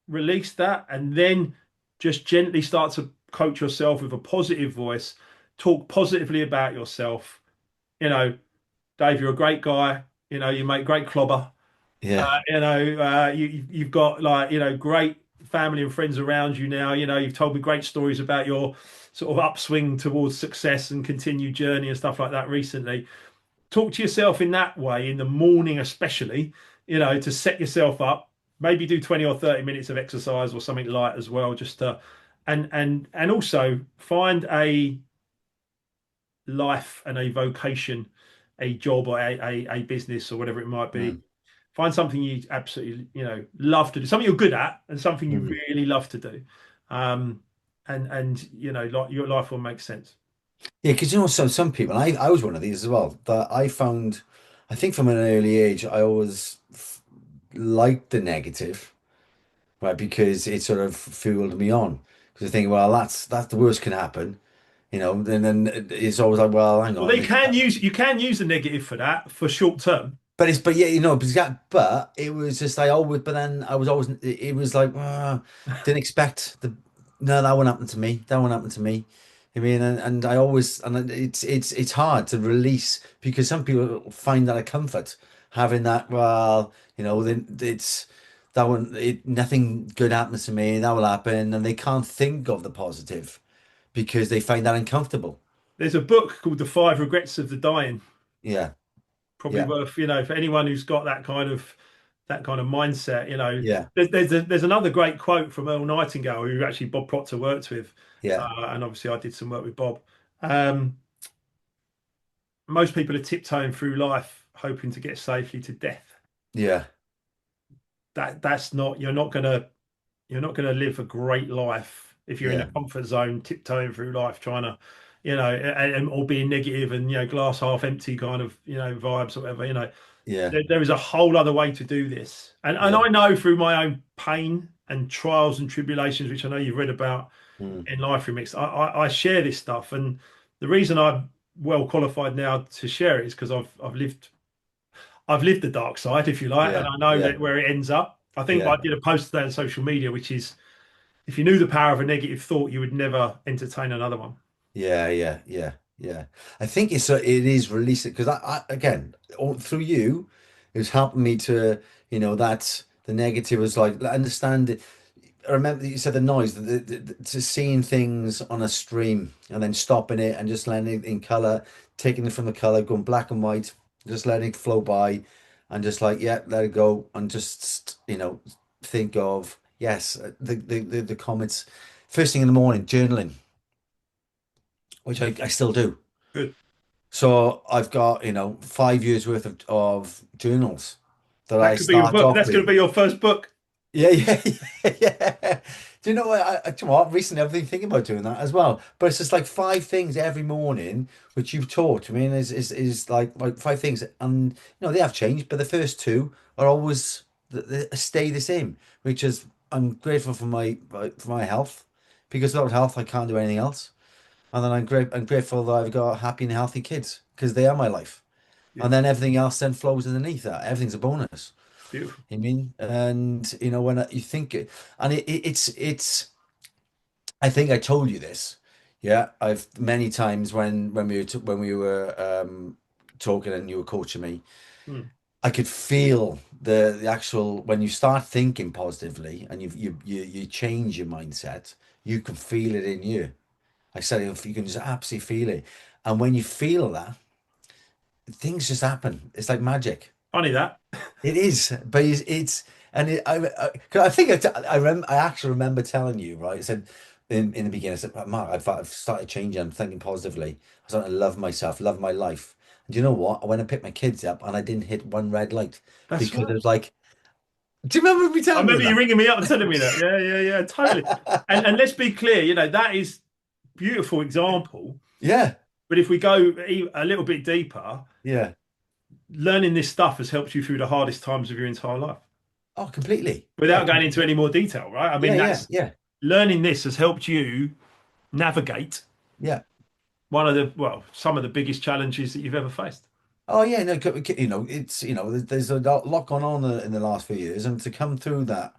release that and then just gently start to coach yourself with a positive voice, talk positively about yourself. Dave, you're a great guy. You make great clobber. Yeah. You've got great family and friends around you now. You've told me great stories about your sort of upswing towards success and continued journey and stuff like that recently. Talk to yourself in that way in the morning, especially, to set yourself up. Maybe do 20 or 30 minutes of exercise or something light as well, just to, and also find a life and a vocation, a job or a business or whatever it might be. Mm. Find something you absolutely, love to do, something you're good at and something you Mm. really love to do. And like your life will make sense. Yeah, because some people, I was one of these as well, that I found, I think from an early age, I always liked the negative, right? Because it sort of fueled me on. Because I think, well, that's the worst can happen, and then it's always like, well, hang Well, on. you can use the negative for that for short term. But yeah, but it was just I always, but then I was always, it was like, didn't expect no, that won't happen to me. That won't happen to me. I mean, and I always, and it's hard to release because some people find that a comfort having that. Well, then it's that one. Nothing good happens to me. That will happen, and they can't think of the positive because they find that uncomfortable. There's a book called The Five Regrets of the Dying. Yeah, Probably yeah, worth, for anyone who's got that kind of mindset. yeah, There's another great quote from Earl Nightingale, who actually Bob Proctor worked with, yeah, and obviously I did some work with Bob. Um, Most people are tiptoeing through life hoping to get safely to death. yeah, That's not, you're not gonna. you're not going to live a great life if you're in the Yeah, comfort zone, tiptoeing through life, trying to, or being negative and glass half empty kind of vibes or whatever. yeah, There is a whole other way to do this, and yeah. I know through my own pain and trials and tribulations, which I know you've read about Mm, in Life Remix. I share this stuff, and the reason I'm well qualified now to share it is because I've lived the dark side, if you like, and yeah, I know yeah, that where it ends up. I think I yeah, did a post today on social media, which is if you knew the power of a negative thought, you would never entertain another one. yeah, yeah, yeah, yeah. I think it is releasing because again through you, it's helping me to that the negative was like understand it. I remember that you said the noise, to seeing things on a stream and then stopping it and just letting it in color, taking it from the color, going black and white, just letting it flow by, and just like yeah, let it go, and just think of yes, the comments first thing in the morning, journaling, which I still do. Good. So I've got 5 years worth of journals that I That could be your start book. off That's going to with. be your first book. Yeah, yeah, yeah. Do you know what? Do you know what? Recently, I've been thinking about doing that as well. But it's just like 5 things every morning, which you've taught me, and is like 5 things, and they have changed, but the first two are always they stay the same. Which is I'm grateful for my health, because without health, I can't do anything else. And then I'm grateful that I've got happy and healthy kids because they are my life. And Beautiful. then everything else then flows underneath that. Everything's a bonus. Beautiful. I mean, and when you think it, and it's. I think I told you this. Yeah, I've many times when we were talking and you were coaching me, Hmm. I could feel the actual when you start thinking positively and you change your mindset, you can feel it in you. I said you can just absolutely feel it, and when you feel that, things just happen. It's like magic. Funny that. It is, but and I think I actually remember telling you, right? I said in the beginning, I said, Mark, I've started changing. I'm thinking positively. I'm starting to love myself, love my life. And do you know what? I went and picked my kids up, and I didn't hit one red light That's because it right. was like, do you remember me I telling you remember you that? ringing me up and telling me that. Yeah, yeah, yeah, totally. And let's be clear, that is beautiful example. Yeah, But if we go a little bit deeper, yeah. learning this stuff has helped you through the hardest times of your entire life. Oh, completely. Yeah, Without going into any more detail, right? I yeah, mean, yeah, that's yeah, learning this has helped you navigate yeah. some of the biggest challenges that you've ever faced. Oh yeah, no, it's there's a lot gone on in the last few years, and to come through that,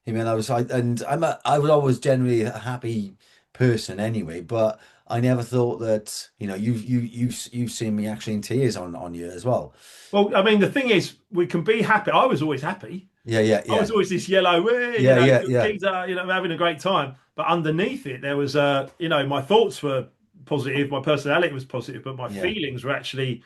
I was always generally a happy person anyway, but I never thought that you've seen me actually in tears on you as well. Well, I mean, the thing is, we can be happy. I was always happy. Yeah, yeah, I was yeah, always this yellow, "Way," yeah, yeah, yeah, kids are, having a great time. But underneath it, there was, my thoughts were positive, my personality was positive, but my yeah, feelings were actually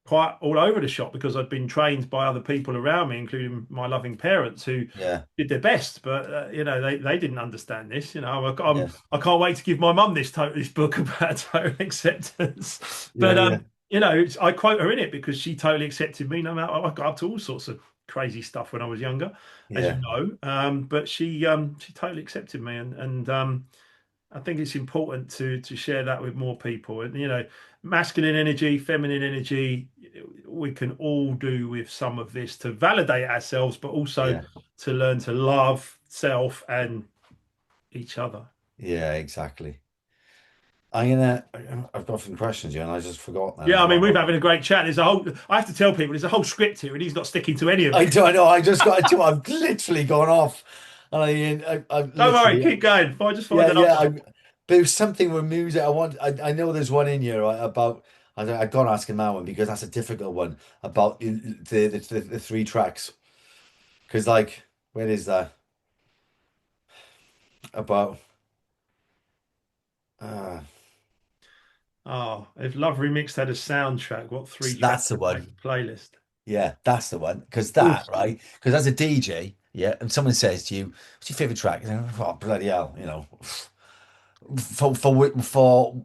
quite all over the shop because I'd been trained by other people around me, including my loving parents, who yeah, did their best, but they didn't understand this. yeah, I can't wait to give my mum this book about total acceptance. yeah, But yeah, I quote her in it because she totally accepted me. No matter I got up to all sorts of crazy stuff when I was younger, as you yeah, know. But she totally accepted me, and I think it's important to share that with more people. And masculine energy, feminine energy, we can all do with some of this to validate ourselves, but also yeah, to learn to love self and each other. yeah, exactly. I've got some questions here, and I just forgot them Yeah, as I mean, we're well. having a great chat. I have to tell people there's a whole script here, and he's not sticking to any of I it. do, I know. I just got to. I've literally gone off, and I've Don't worry, literally, keep going. If I just find yeah, another yeah. one. There's something with music. I know there's one in here, right, about. I got to ask him that one because that's a difficult one about the three tracks. Because like, where is that about? Uh, Oh, if Love Remixed had a soundtrack, what three tracks that's the would make one. the playlist? Yeah, that's the one. Because Oof. that, right? Because as a DJ, yeah, and someone says to you, "What's your favorite track?" And you're, oh, bloody hell, for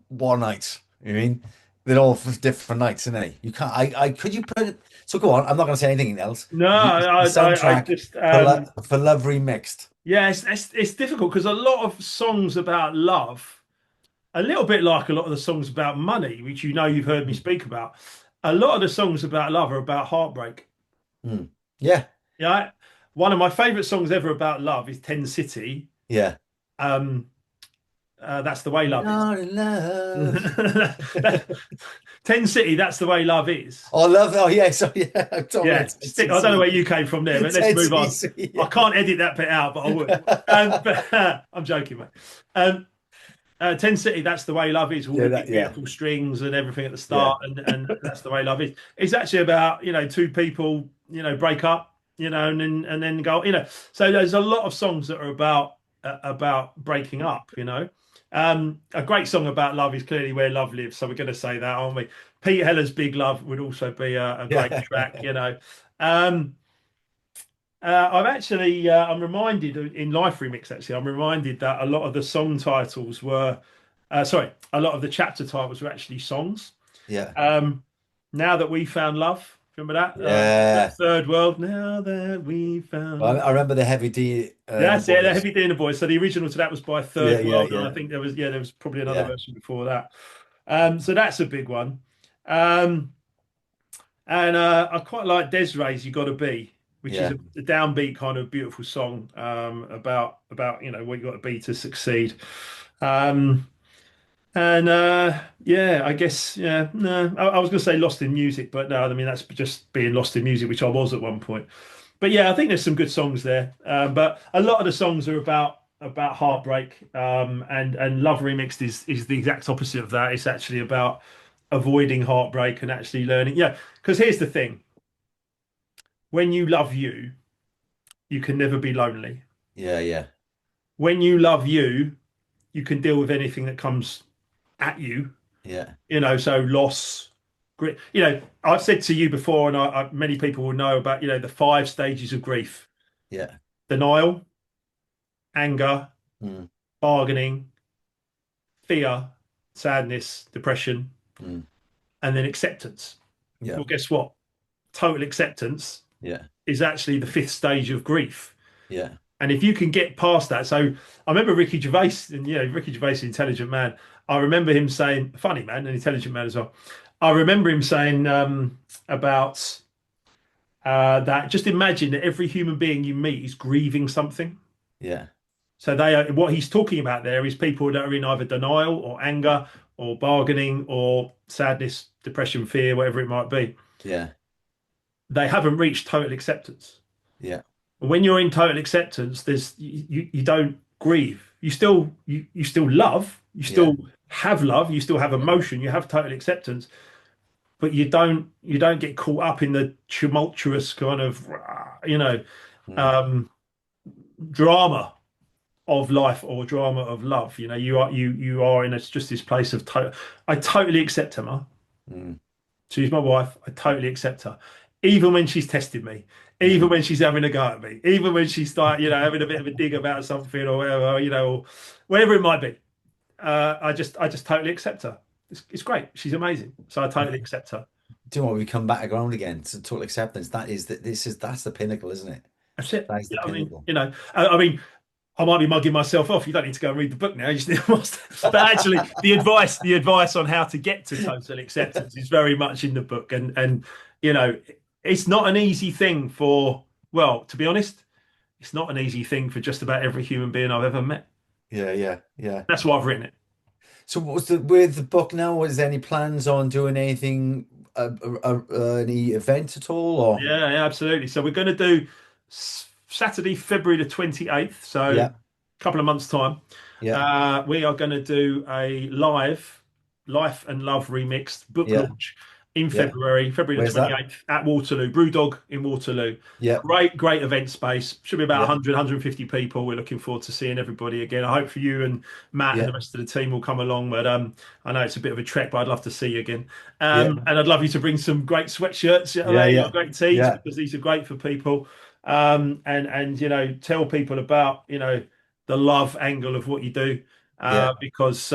one night. You know what I mean? they're all for different nights, isn't they? You can't. I could you put it? So go on. I'm not going to say anything else. No, The I soundtrack just for Love Remixed. yeah, it's difficult because a lot of songs about love, a little bit like a lot of the songs about money, which you know you've heard me Mm. speak about. A lot of the songs about love are about heartbreak. Mm. Yeah, Yeah, one of my favorite songs ever about love is Ten City. yeah. Um, that's the way love is. You're in love. Ten City, that's the way love is. Oh, love. Oh, yeah. So yeah, I'm talking about Yeah, stick. I don't know where you came from there, but let's move on. Tennessee. I Yeah. can't edit that bit out, but I would. But, I'm joking, mate. Um, Ten City, that's the way love is. All Yeah, the big yeah, beautiful strings and everything at the yeah, start, and that's the way love is. It's actually about two people break up, and then go, So there's a lot of songs that are about breaking up. A great song about love is clearly Where Love Lives. So we're going to say that, aren't we? Pete Heller's Big Love would also be a great track. Um, I'm reminded in Life Remix, actually, I'm reminded that a lot of the song titles were, sorry, a lot of the chapter titles were actually songs. yeah, Um, Now That We Found Love, remember that? That yeah. Third World, Now That We Found Well, Love. I remember the Heavy D and the That's it, the Boys. Heavy D and the Boys. So the original to that was by Yeah, Third yeah, World, and I yeah, think there was probably another yeah, version before that. So that's a big one. Um, and I quite like Desiree's "You Gotta Be," which is yeah. a downbeat kind of beautiful song about what you got to be to succeed. Um, and yeah, I guess no, I was going to say "Lost in Music," but no, I mean that's just being lost in music, which I was at one point. But yeah, I think there's some good songs there. But a lot of the songs are about heartbreak. And Love Remixed is the exact opposite of that. It's actually about avoiding heartbreak and actually learning. Yeah, because here's the thing: when you love you, you can never be lonely. Yeah, yeah, When you love you, you can deal with anything that comes at you. yeah, So loss, grief. I've said to you before, and many people will know about the 5 stages of grief: yeah. denial, anger, Mm, bargaining, fear, sadness, depression, mm, and then acceptance. yeah, Well, guess what? Total acceptance yeah, is actually the 5th stage of grief. yeah, And if you can get past that, so I remember Ricky Gervais, and Ricky Gervais, an intelligent man. I remember him saying, funny man, an intelligent man as well. I remember him saying about that. Just imagine that every human being you meet is grieving something. yeah, So what he's talking about there is people that are in either denial or anger or bargaining or sadness, depression, fear, whatever it might be. yeah, They haven't reached total acceptance. yeah, When you're in total acceptance, you don't grieve. You still love, you yeah, still have love, you still have emotion, you have total acceptance, but you don't get caught up in the tumultuous kind of mm, um, drama of life or drama of love. You are in just this place of total. I totally accept Emma. mm, She's my wife. I totally accept her, even when she's tested me, even mm. when she's having a go at me, even when she start having a bit of a dig about something or whatever, or whatever it might be. I just totally accept her. It's great. She's amazing. So I totally accept her. Do you know what? We come back around again to total acceptance. That's the pinnacle, isn't it? That's it. That is the Yeah, I mean, pinnacle. I might be mugging myself off. You don't need to go and read the book now. You just need but actually, the advice on how to get to total acceptance is very much in the book, and you know, it's not an easy thing well, to be honest, it's not an easy thing for just about every human being I've ever met. Yeah, yeah, yeah. That's why I've written it. So what's with the book now? Was there any plans on doing anything, any event at all, or? Yeah, yeah, absolutely. So we're going to do Saturday, February the 28th. So a Yeah, couple of months' time. yeah, We are going to do a live Life and Love remixed book yeah, launch in yeah. February the Where's that? 28th at Waterloo, Brewdog in Waterloo. Yeah, Great event space. Should be about yeah, 100, people. We're looking forward to seeing everybody again. I hope for you and Matt and yeah, the rest of the team will come along. But I know it's a bit of a trek, but I'd love to see you again. yeah, And I'd love you to bring some great sweatshirts, yeah, or yeah, great tees, yeah, because these are great for people. And tell people about the love angle of what you do, yeah, because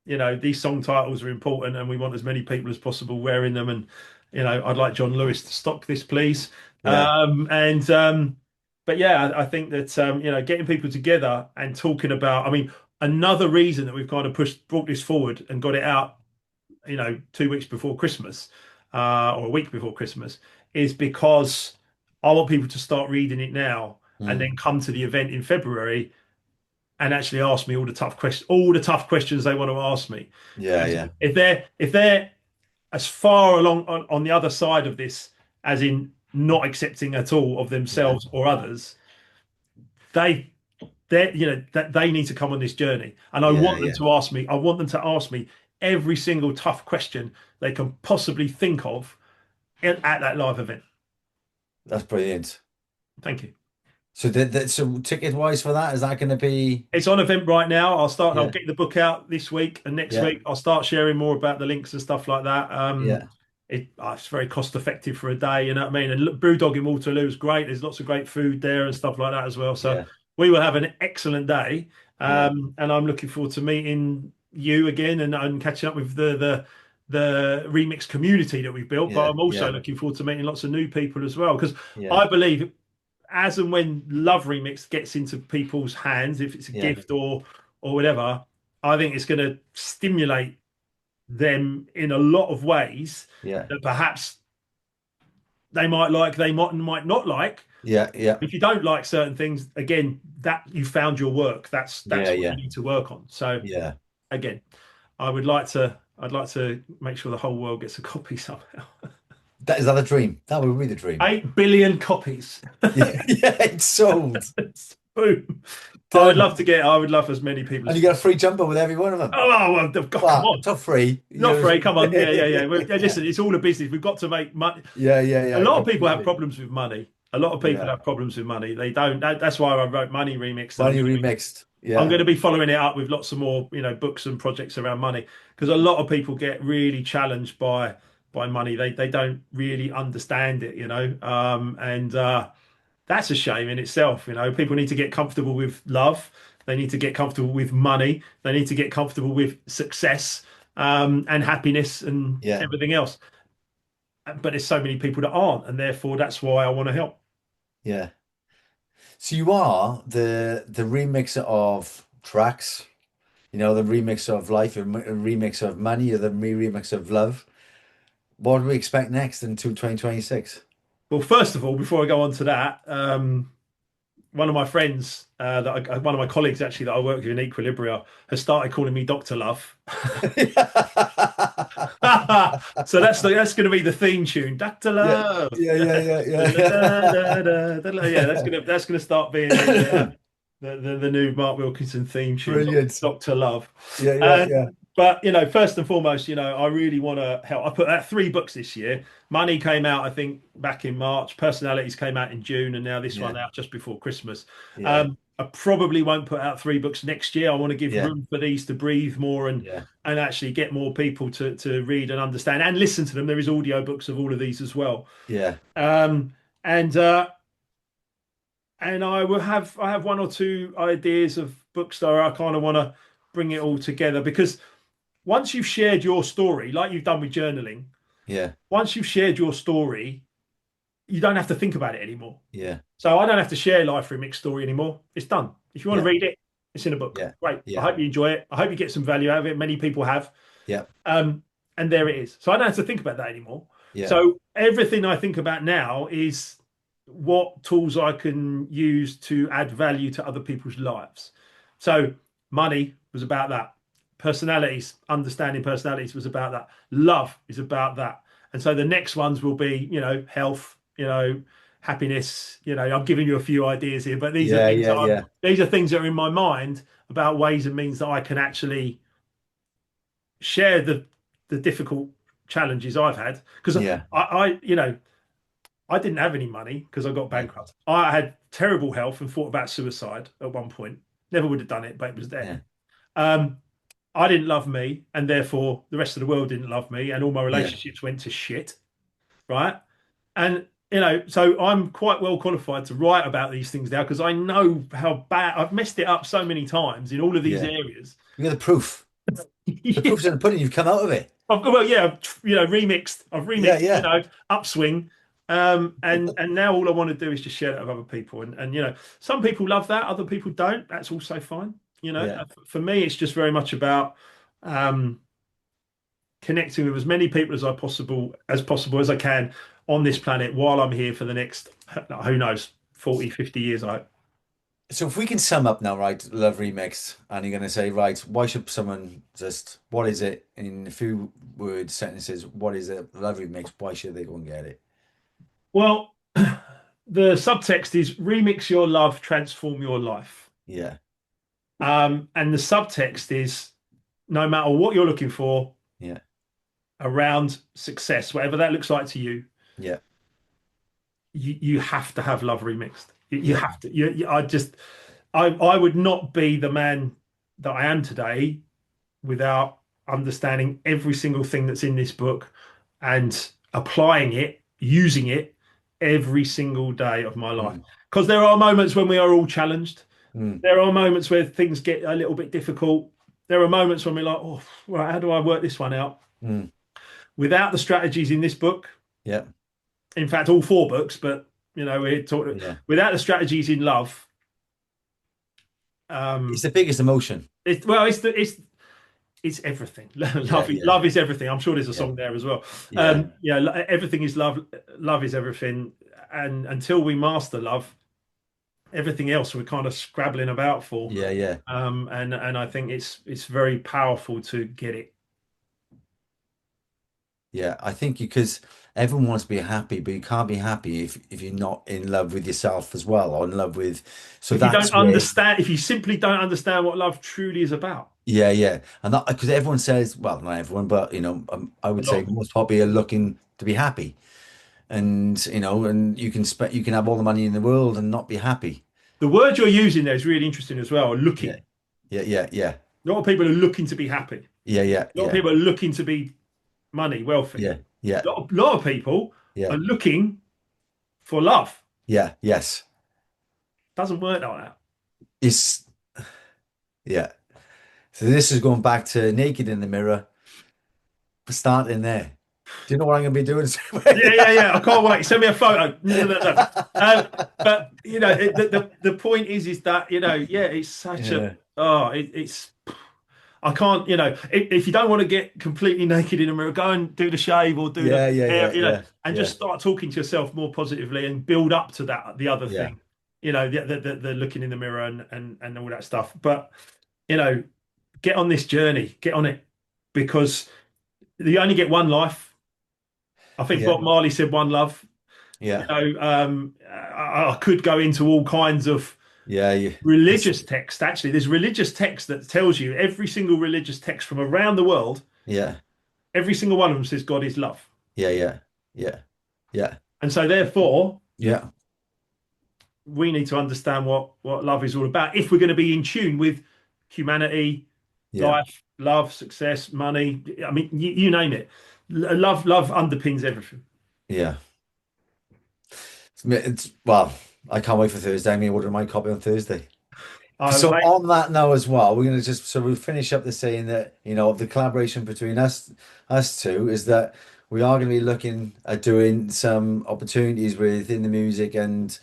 these song titles are important, and we want as many people as possible wearing them. And I'd like John Lewis to stock this, please. Yeah. And But yeah, I think that getting people together and talking about. I mean, another reason that we've kind of brought this forward and got it out, 2 weeks before Christmas, or a week before Christmas, is because I want people to start reading it now and Mm. then come to the event in February and actually ask me all the tough questions they want to ask me. Yeah. Because Yeah. if they're as far along on the other side of this, as in not accepting at all of Yeah. themselves or others, they that they need to come on this journey. And I Yeah. want them Yeah. to ask me, every single tough question they can possibly think of at that live event. That's brilliant. Thank you. So so ticket wise for that, is that going to be? It's on event right now. I'll Yeah. get the book out this week, and next Yeah. week I'll start sharing more about the links and stuff like that. Yeah. It's very cost effective for a day, you know what I mean? And look, Brewdog in Waterloo is great. There's lots of great food there and stuff like that as well. So Yeah. we will have an excellent day. Yeah. And I'm looking forward to meeting you again and catching up with the remix community that we've built. But Yeah. I'm also Yeah. looking forward to meeting lots of new people as well, because Yeah. I believe as and when Love Remix gets into people's hands, if it's a Yeah. gift or whatever, I think it's going to stimulate them in a lot of ways Yeah. that perhaps they might like, they might not like. Yeah. Yeah. If you don't like certain things, again, that you found your work. That's Yeah. what Yeah. you need to work on. So Yeah. again, I'd like to make sure the whole world gets a copy somehow. Is that a dream? That would be the dream. 8 billion copies. Yeah. Yeah. It's sold. Boom. Done. I would love as many people And as you get a free jumper with every one of them. Oh, well, God, come Well, on. it's not free. You Not know, free. Come on. Yeah, yeah, yeah. yeah. Listen, it's all a business. We've got to make money. Yeah. Yeah. A Yeah. lot of people have Completely. problems with money. A lot of people Yeah. have problems with money. They don't. That's why I wrote Money Remixed. And Money remixed. I'm Yeah. going to be following it up with lots of more, books and projects around money, because a lot of people get really challenged by money. They don't really understand it, and that's a shame in itself. People need to get comfortable with love. They need to get comfortable with money. They need to get comfortable with success, and happiness and Yeah. everything else. But there's so many people that aren't, and therefore that's why I want to help. Yeah. So you are the remixer of tracks, the remix of life, a remix of money, or the remix of love. What do we expect next into 2026? Well, first of all, before I go on to that, one of my friends, one of my colleagues actually that I work with in Equilibria, has started calling me Dr. Love. So that's going to be the theme tune, Dr. Yeah, Love. yeah, yeah, yeah, yeah, Yeah, that's gonna start being the new Mark Wilkinson theme tune, Brilliant. Dr. Love. Yeah, yeah, Um, yeah, but first and foremost, I really want to help. I put out 3 books this year. Money came out, I think, back in March. Personalities came out in June, and now this one yeah, out just before Christmas. yeah, I probably won't put out 3 books next year. I want to give yeah, room for these to breathe more and yeah, actually get more people to read and understand and listen to them. There is audio books of all of these as well. yeah, Um, and uh, and I have 1 or 2 ideas of books that I kind of want to bring it all together, because once you've shared your story, like you've done with journaling, yeah, once you've shared your story, you don't have to think about it anymore. yeah, So I don't have to share Life Remix story anymore. It's done. If you want yeah, to read it, it's in a book. yeah, Great. I yeah, hope you enjoy it. I hope you get some value out of it. Many people have. yeah, And there it is. So I don't have to think about that anymore. yeah, So everything I think about now is what tools I can use to add value to other people's lives. So money was about that. Personalities, understanding personalities was about that. Love is about that. And so the next ones will be, health, happiness. I'm giving you a few ideas here, but these are yeah, things yeah, yeah, these are things that are in my mind about ways and means that I can actually share the difficult challenges I've had, because yeah, I didn't have any money because I got yeah, bankrupt. I had terrible health and thought about suicide at one point. Never would have done it, but it was yeah, there. Um, I didn't love me, and therefore the rest of the world didn't love me, and all my yeah, relationships went to shit. Right. And, so I'm quite well qualified to write about these things now, because I know how bad I've messed it up so many times in all of these yeah. areas. You got the proof. The Yeah. proof's in the pudding. You've come out of it. Well, yeah, remixed. I've Yeah, remixed, yeah, upswing. And now all I want to do is just share that with other people. And some people love that, other people don't. That's also fine. yeah. For me, it's just very much about um, connecting with as many people as possible as I can on this planet while I'm here for the next, who knows, 40, 50 years. I hope. So if we can sum up now, right, Love Remix, and you're going to say, right, why should someone just, what is it in a few words, sentences, what is it, Love Remix, why should they go and get it? Well, the subtext is remix your love, transform your life. Yeah, And the subtext is no matter what you're looking for yeah, around success, whatever that looks like to you, yeah, you have to have love remixed. You yeah. have to. I would not be the man that I am today without understanding every single thing that's in this book and applying it, using it every single day of my life. Mm, Because there are moments when we are all challenged. mm, There are moments where things get a little bit difficult. There are moments when we're like, oh, right, how do I work this one out? mm. Without the strategies in this book, Yeah, in fact, all four books, but we're talking yeah. without the strategies in love. It's Um, the biggest emotion. it's everything. Yeah, yeah, Love is everything. I'm sure there's a yeah, song there as well. yeah, Everything is love. Love is everything. And until we master love, everything else we're kind of scrabbling about for. yeah, yeah. And I think it's very powerful to get it. Yeah, I think because everyone wants to be happy, but you can't be happy if you're not in love with yourself as well, or in love with. So If you don't that's where, understand, if you simply don't understand what love truly is about, yeah, yeah, and that because everyone says, well, not everyone, but I a would lot say of most probably are looking to be happy, and and you can have all the money in the world and not be happy. the word you're using there is really interesting as well. Yeah, Looking. yeah, yeah, yeah, A lot of people are looking to be happy. yeah, yeah, A lot of yeah, people are looking to be money, wealthy. yeah, yeah, Lot of people yeah, are looking for love. yeah, yes. Doesn't work like that. It's yeah. So this is going back to naked in the mirror, starting there. Do you know what I'm going to be doing? Yeah. I can't wait. Send me a photo. No. But the point is that yeah, it's such a Yeah, it's I can't if you don't want to get completely naked in a mirror, go and do the shave or do the yeah, yeah, hair, yeah, yeah, and yeah, just start talking to yourself more positively and build up to that the other yeah, thing, the looking in the mirror and all that stuff. But you know, get on this journey, get on it because you only get one life. I think yeah, Bob Marley said one love. yeah, I could go into all kinds of yeah. You, it's religious text. Actually, there's religious text that tells you every single religious text from around the world. yeah, Every single one of them says God is love, yeah, yeah, yeah, yeah, and so therefore yeah, we need to understand what love is all about if we're going to be in tune with humanity, yeah, life, love, success, money. I mean, you name it. Love underpins everything. yeah. Well, I can't wait for Thursday. I'm ordering my copy on Thursday. So Mate, on that now as well, we're going to just so we'll finish up the saying that the collaboration between us two is that we are going to be looking at doing some opportunities within the music and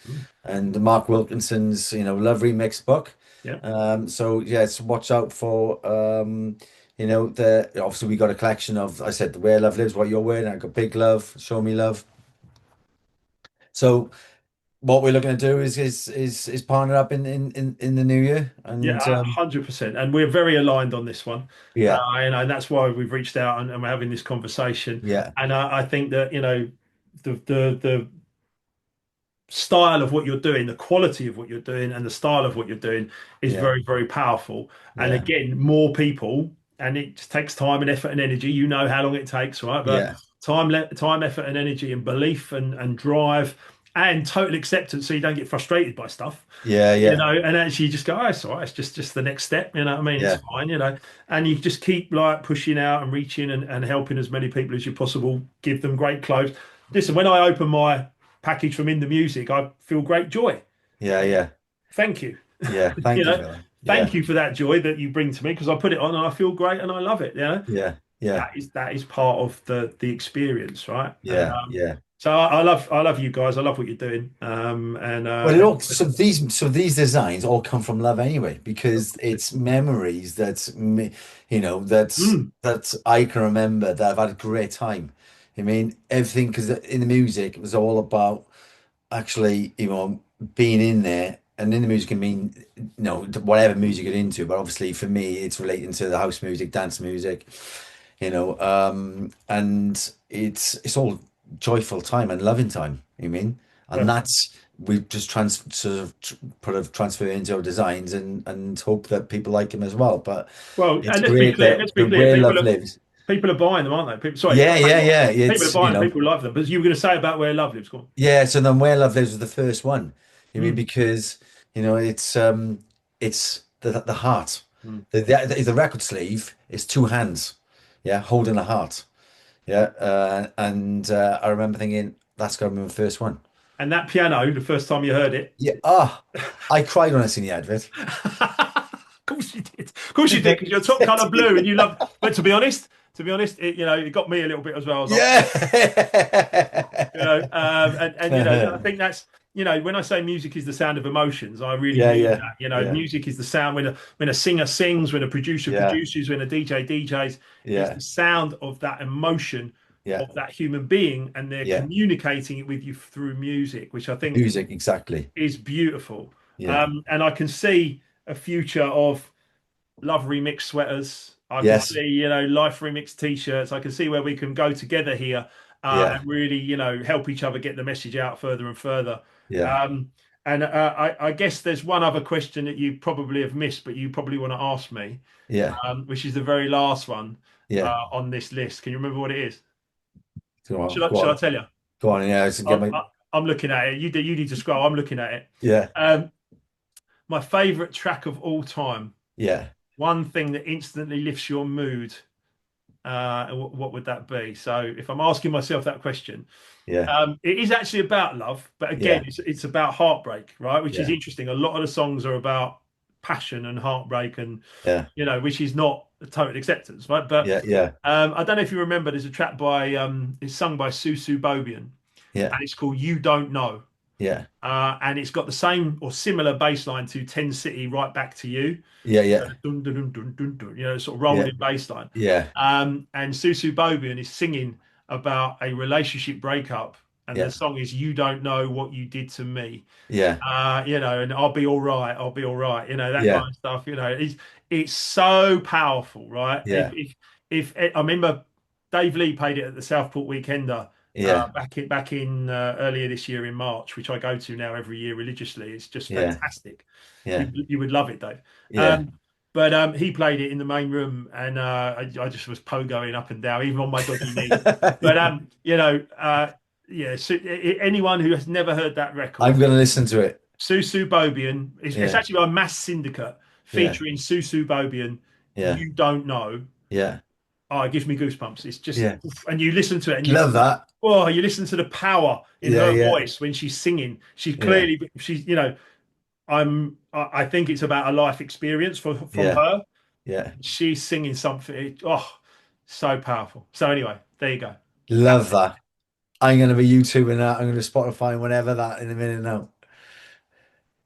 Mark Wilkinson's Love Remixed book. yeah, So yes, watch out for the obviously we got a collection of I said the Where Love Lives, What You're Wearing. I got Big Love, Show Me Love. So what we're looking to do is partner up in the new year and 100%. And we're very aligned on this one. yeah, And that's why we've reached out and we're having this conversation. yeah, And I think that, the style of what you're doing, the quality of what you're doing, and the style of what you're doing is yeah, very, very powerful. And yeah, again, more people, and it just takes time and effort and energy. You know how long it takes, right? But yeah, time, effort, and energy, and belief and drive, and total acceptance, so you don't get frustrated by stuff. yeah, yeah, And actually you just go, oh, it's all right, it's just the next step, you know what I mean? It's yeah, fine, and you just keep like pushing out and reaching and helping as many people as you possible, give them great clothes. Listen, when I open my package from Inthemusikuk, I feel great joy. yeah, yeah, Thank you. yeah. you Thank you know, for that. thank yeah, you for that joy that you bring to me because I put it on and I feel great and I love it. You know, yeah, yeah, that is part of the experience, right? yeah, yeah. So I love you guys. I love what you're doing. And Well, it all so these designs all come from love anyway, because it's memories that me, mm, that I can remember that I've had a great time. I mean, everything because in the music it was all about actually, being in there, and in the music, I mean, whatever music you're into, but obviously for me, it's relating to the house music, dance music, and it's all joyful time and loving time, and well, that's we just sort of put a transfer into our designs and hope that people like them as well. But well, it's and let's be great clear. that Let's be the clear. where People love are lives. people are buying them, aren't they? Sorry, Yeah, yeah, yeah. people are It's buying. People love them. But you were going to say about where love lives. Go on. Yeah, so then Where Love Lives was the first one. Mm, Because it's the heart. mm. The record sleeve is two hands, yeah, holding a heart. Yeah. And I remember thinking that's gotta be my first one. And that piano, the first time you heard it. Yeah, I cried when I seen the advert. Of course you did. Of course you did, because you're top color blue and you love. But to be honest, it got me a little bit as well. I was like, Yeah. and I think that's when I say music is the sound of emotions, I really Yeah, mean yeah, that. yeah, Music is the sound when a singer sings, when a producer yeah, produces, when a DJ DJs. It's yeah, the sound of that emotion yeah, of that human being, and they're yeah. communicating it with you through music, which I think Music, exactly. is beautiful. Yeah. And I can see a future of Love Remixed sweaters. I can Yes. see, Life Remixed t-shirts. I can see where we can go together here Yeah. and really, help each other get the message out further and further. Yeah. Um, and I guess there's one other question that you probably have missed, but you probably want to ask me, Yeah. which is the very last one Yeah. on this list. Can you remember what it is? Go on. Should I, Go should I on. tell you? Go on. Yeah. Let's get I'm, my. I- I'm looking at it. You need to scroll. I'm looking at it. Yeah. My favorite track of all time. Yeah. One thing that instantly lifts your mood. What would that be? So if I'm asking myself that question, Yeah. it is actually about love, but again, Yeah. it's about heartbreak, right? Which is Yeah. interesting. A lot of the songs are about passion and heartbreak, and Yeah. which is not a total acceptance, right? But Yeah. Yeah. I don't know if you remember. There's a track by it's sung by Susu Bobian, Yeah. and it's called "You Don't Know." Yeah. And it's got the same or similar bass line to 10 City, Right Back to You. Yeah. So Yeah. the dun, dun, dun, dun, dun, dun, sort of Yeah. rolling bass line. Yeah. And Susu Bobian is singing about a relationship breakup. And the Yeah. song is "You Don't Know What You Did to Me." Yeah. And I'll be all right. I'll be all right. That Yeah. kind of stuff. It's so powerful, right? Yeah. If I remember, Dave Lee played it at the Southport Weekender Yeah. back in earlier this year in March, which I go to now every year religiously. It's just Yeah. fantastic. You Yeah. you would love it, Dave. Yeah. But he played it in the main room, and I just was pogoing up and down, even on my dodgy knees. But yeah. So, anyone who has never heard that record, I'm gonna listen to it. Susu Bobian, it's Yeah. actually by Mass Syndicate Yeah. featuring Susu Bobian. Yeah. You Don't Know. Yeah. Oh, it gives me goosebumps. It's just, Yeah. and you listen to it, and Love that. you listen to the power in Yeah. her Yeah. voice when she's singing. Yeah. I think it's about a life experience from Yeah. her. Yeah. She's singing something. Oh, so powerful. So anyway, there you go. Love that. I'm gonna be YouTubing that. I'm gonna Spotify and whatever that in a minute now.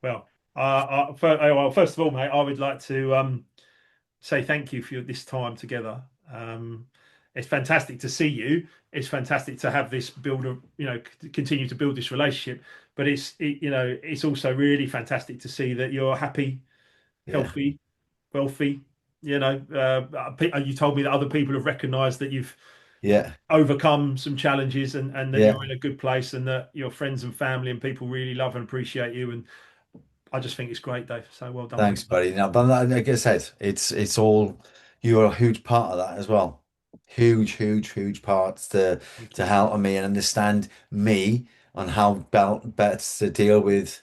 Well, first of all, mate, I would like to say thank you for this time together. It's fantastic to see you. It's fantastic to have this continue to build this relationship. But it's also really fantastic to see that you're happy, Yeah. healthy, wealthy. You told me that other people have recognised that you've Yeah. overcome some challenges, and that Yeah. you're in a good place, and that your friends and family and people really love and appreciate you. And I just think it's great, Dave. So well done, Thanks, mate. buddy. Now, but like I said, it's all you're a huge part of that as well. Huge, huge, huge parts Thank to you. help me and understand me on how best to deal with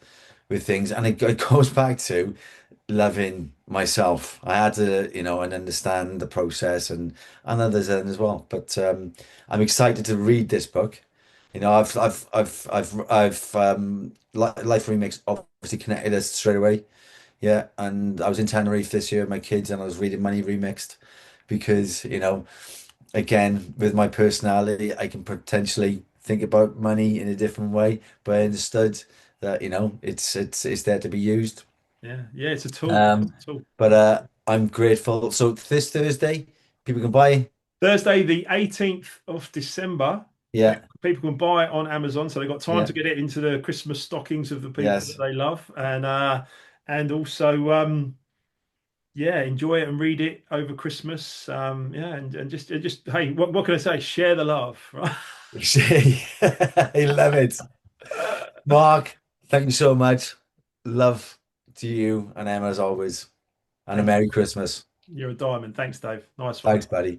things. And it goes back to loving myself. I had to, and understand the process and others then as well. But I'm excited to read this book. Life Remix obviously connected us straight away. Yeah, and I was in Tenerife this year with my kids, and I was reading Money Remixed because, again, with my personality, I can potentially think about money in a different way, but I understood that, it's there to be used. Yeah, yeah, it's a tool. It's Um, a tool. but I'm grateful. So this Thursday, people can buy. Thursday, the 18th of December. Yeah, People can buy it on Amazon, so they've got time yeah, to get it into the Christmas stockings of the people that yes. they love, and also yeah, enjoy it and read it over Christmas. Yeah, and just hey, what can I say? Share the love, right? I love it. Mark, thank you so much. Love to you and Emma as always. And a Thank you. Merry Christmas. You're a diamond. Thanks, Dave. Nice one. Thanks, buddy.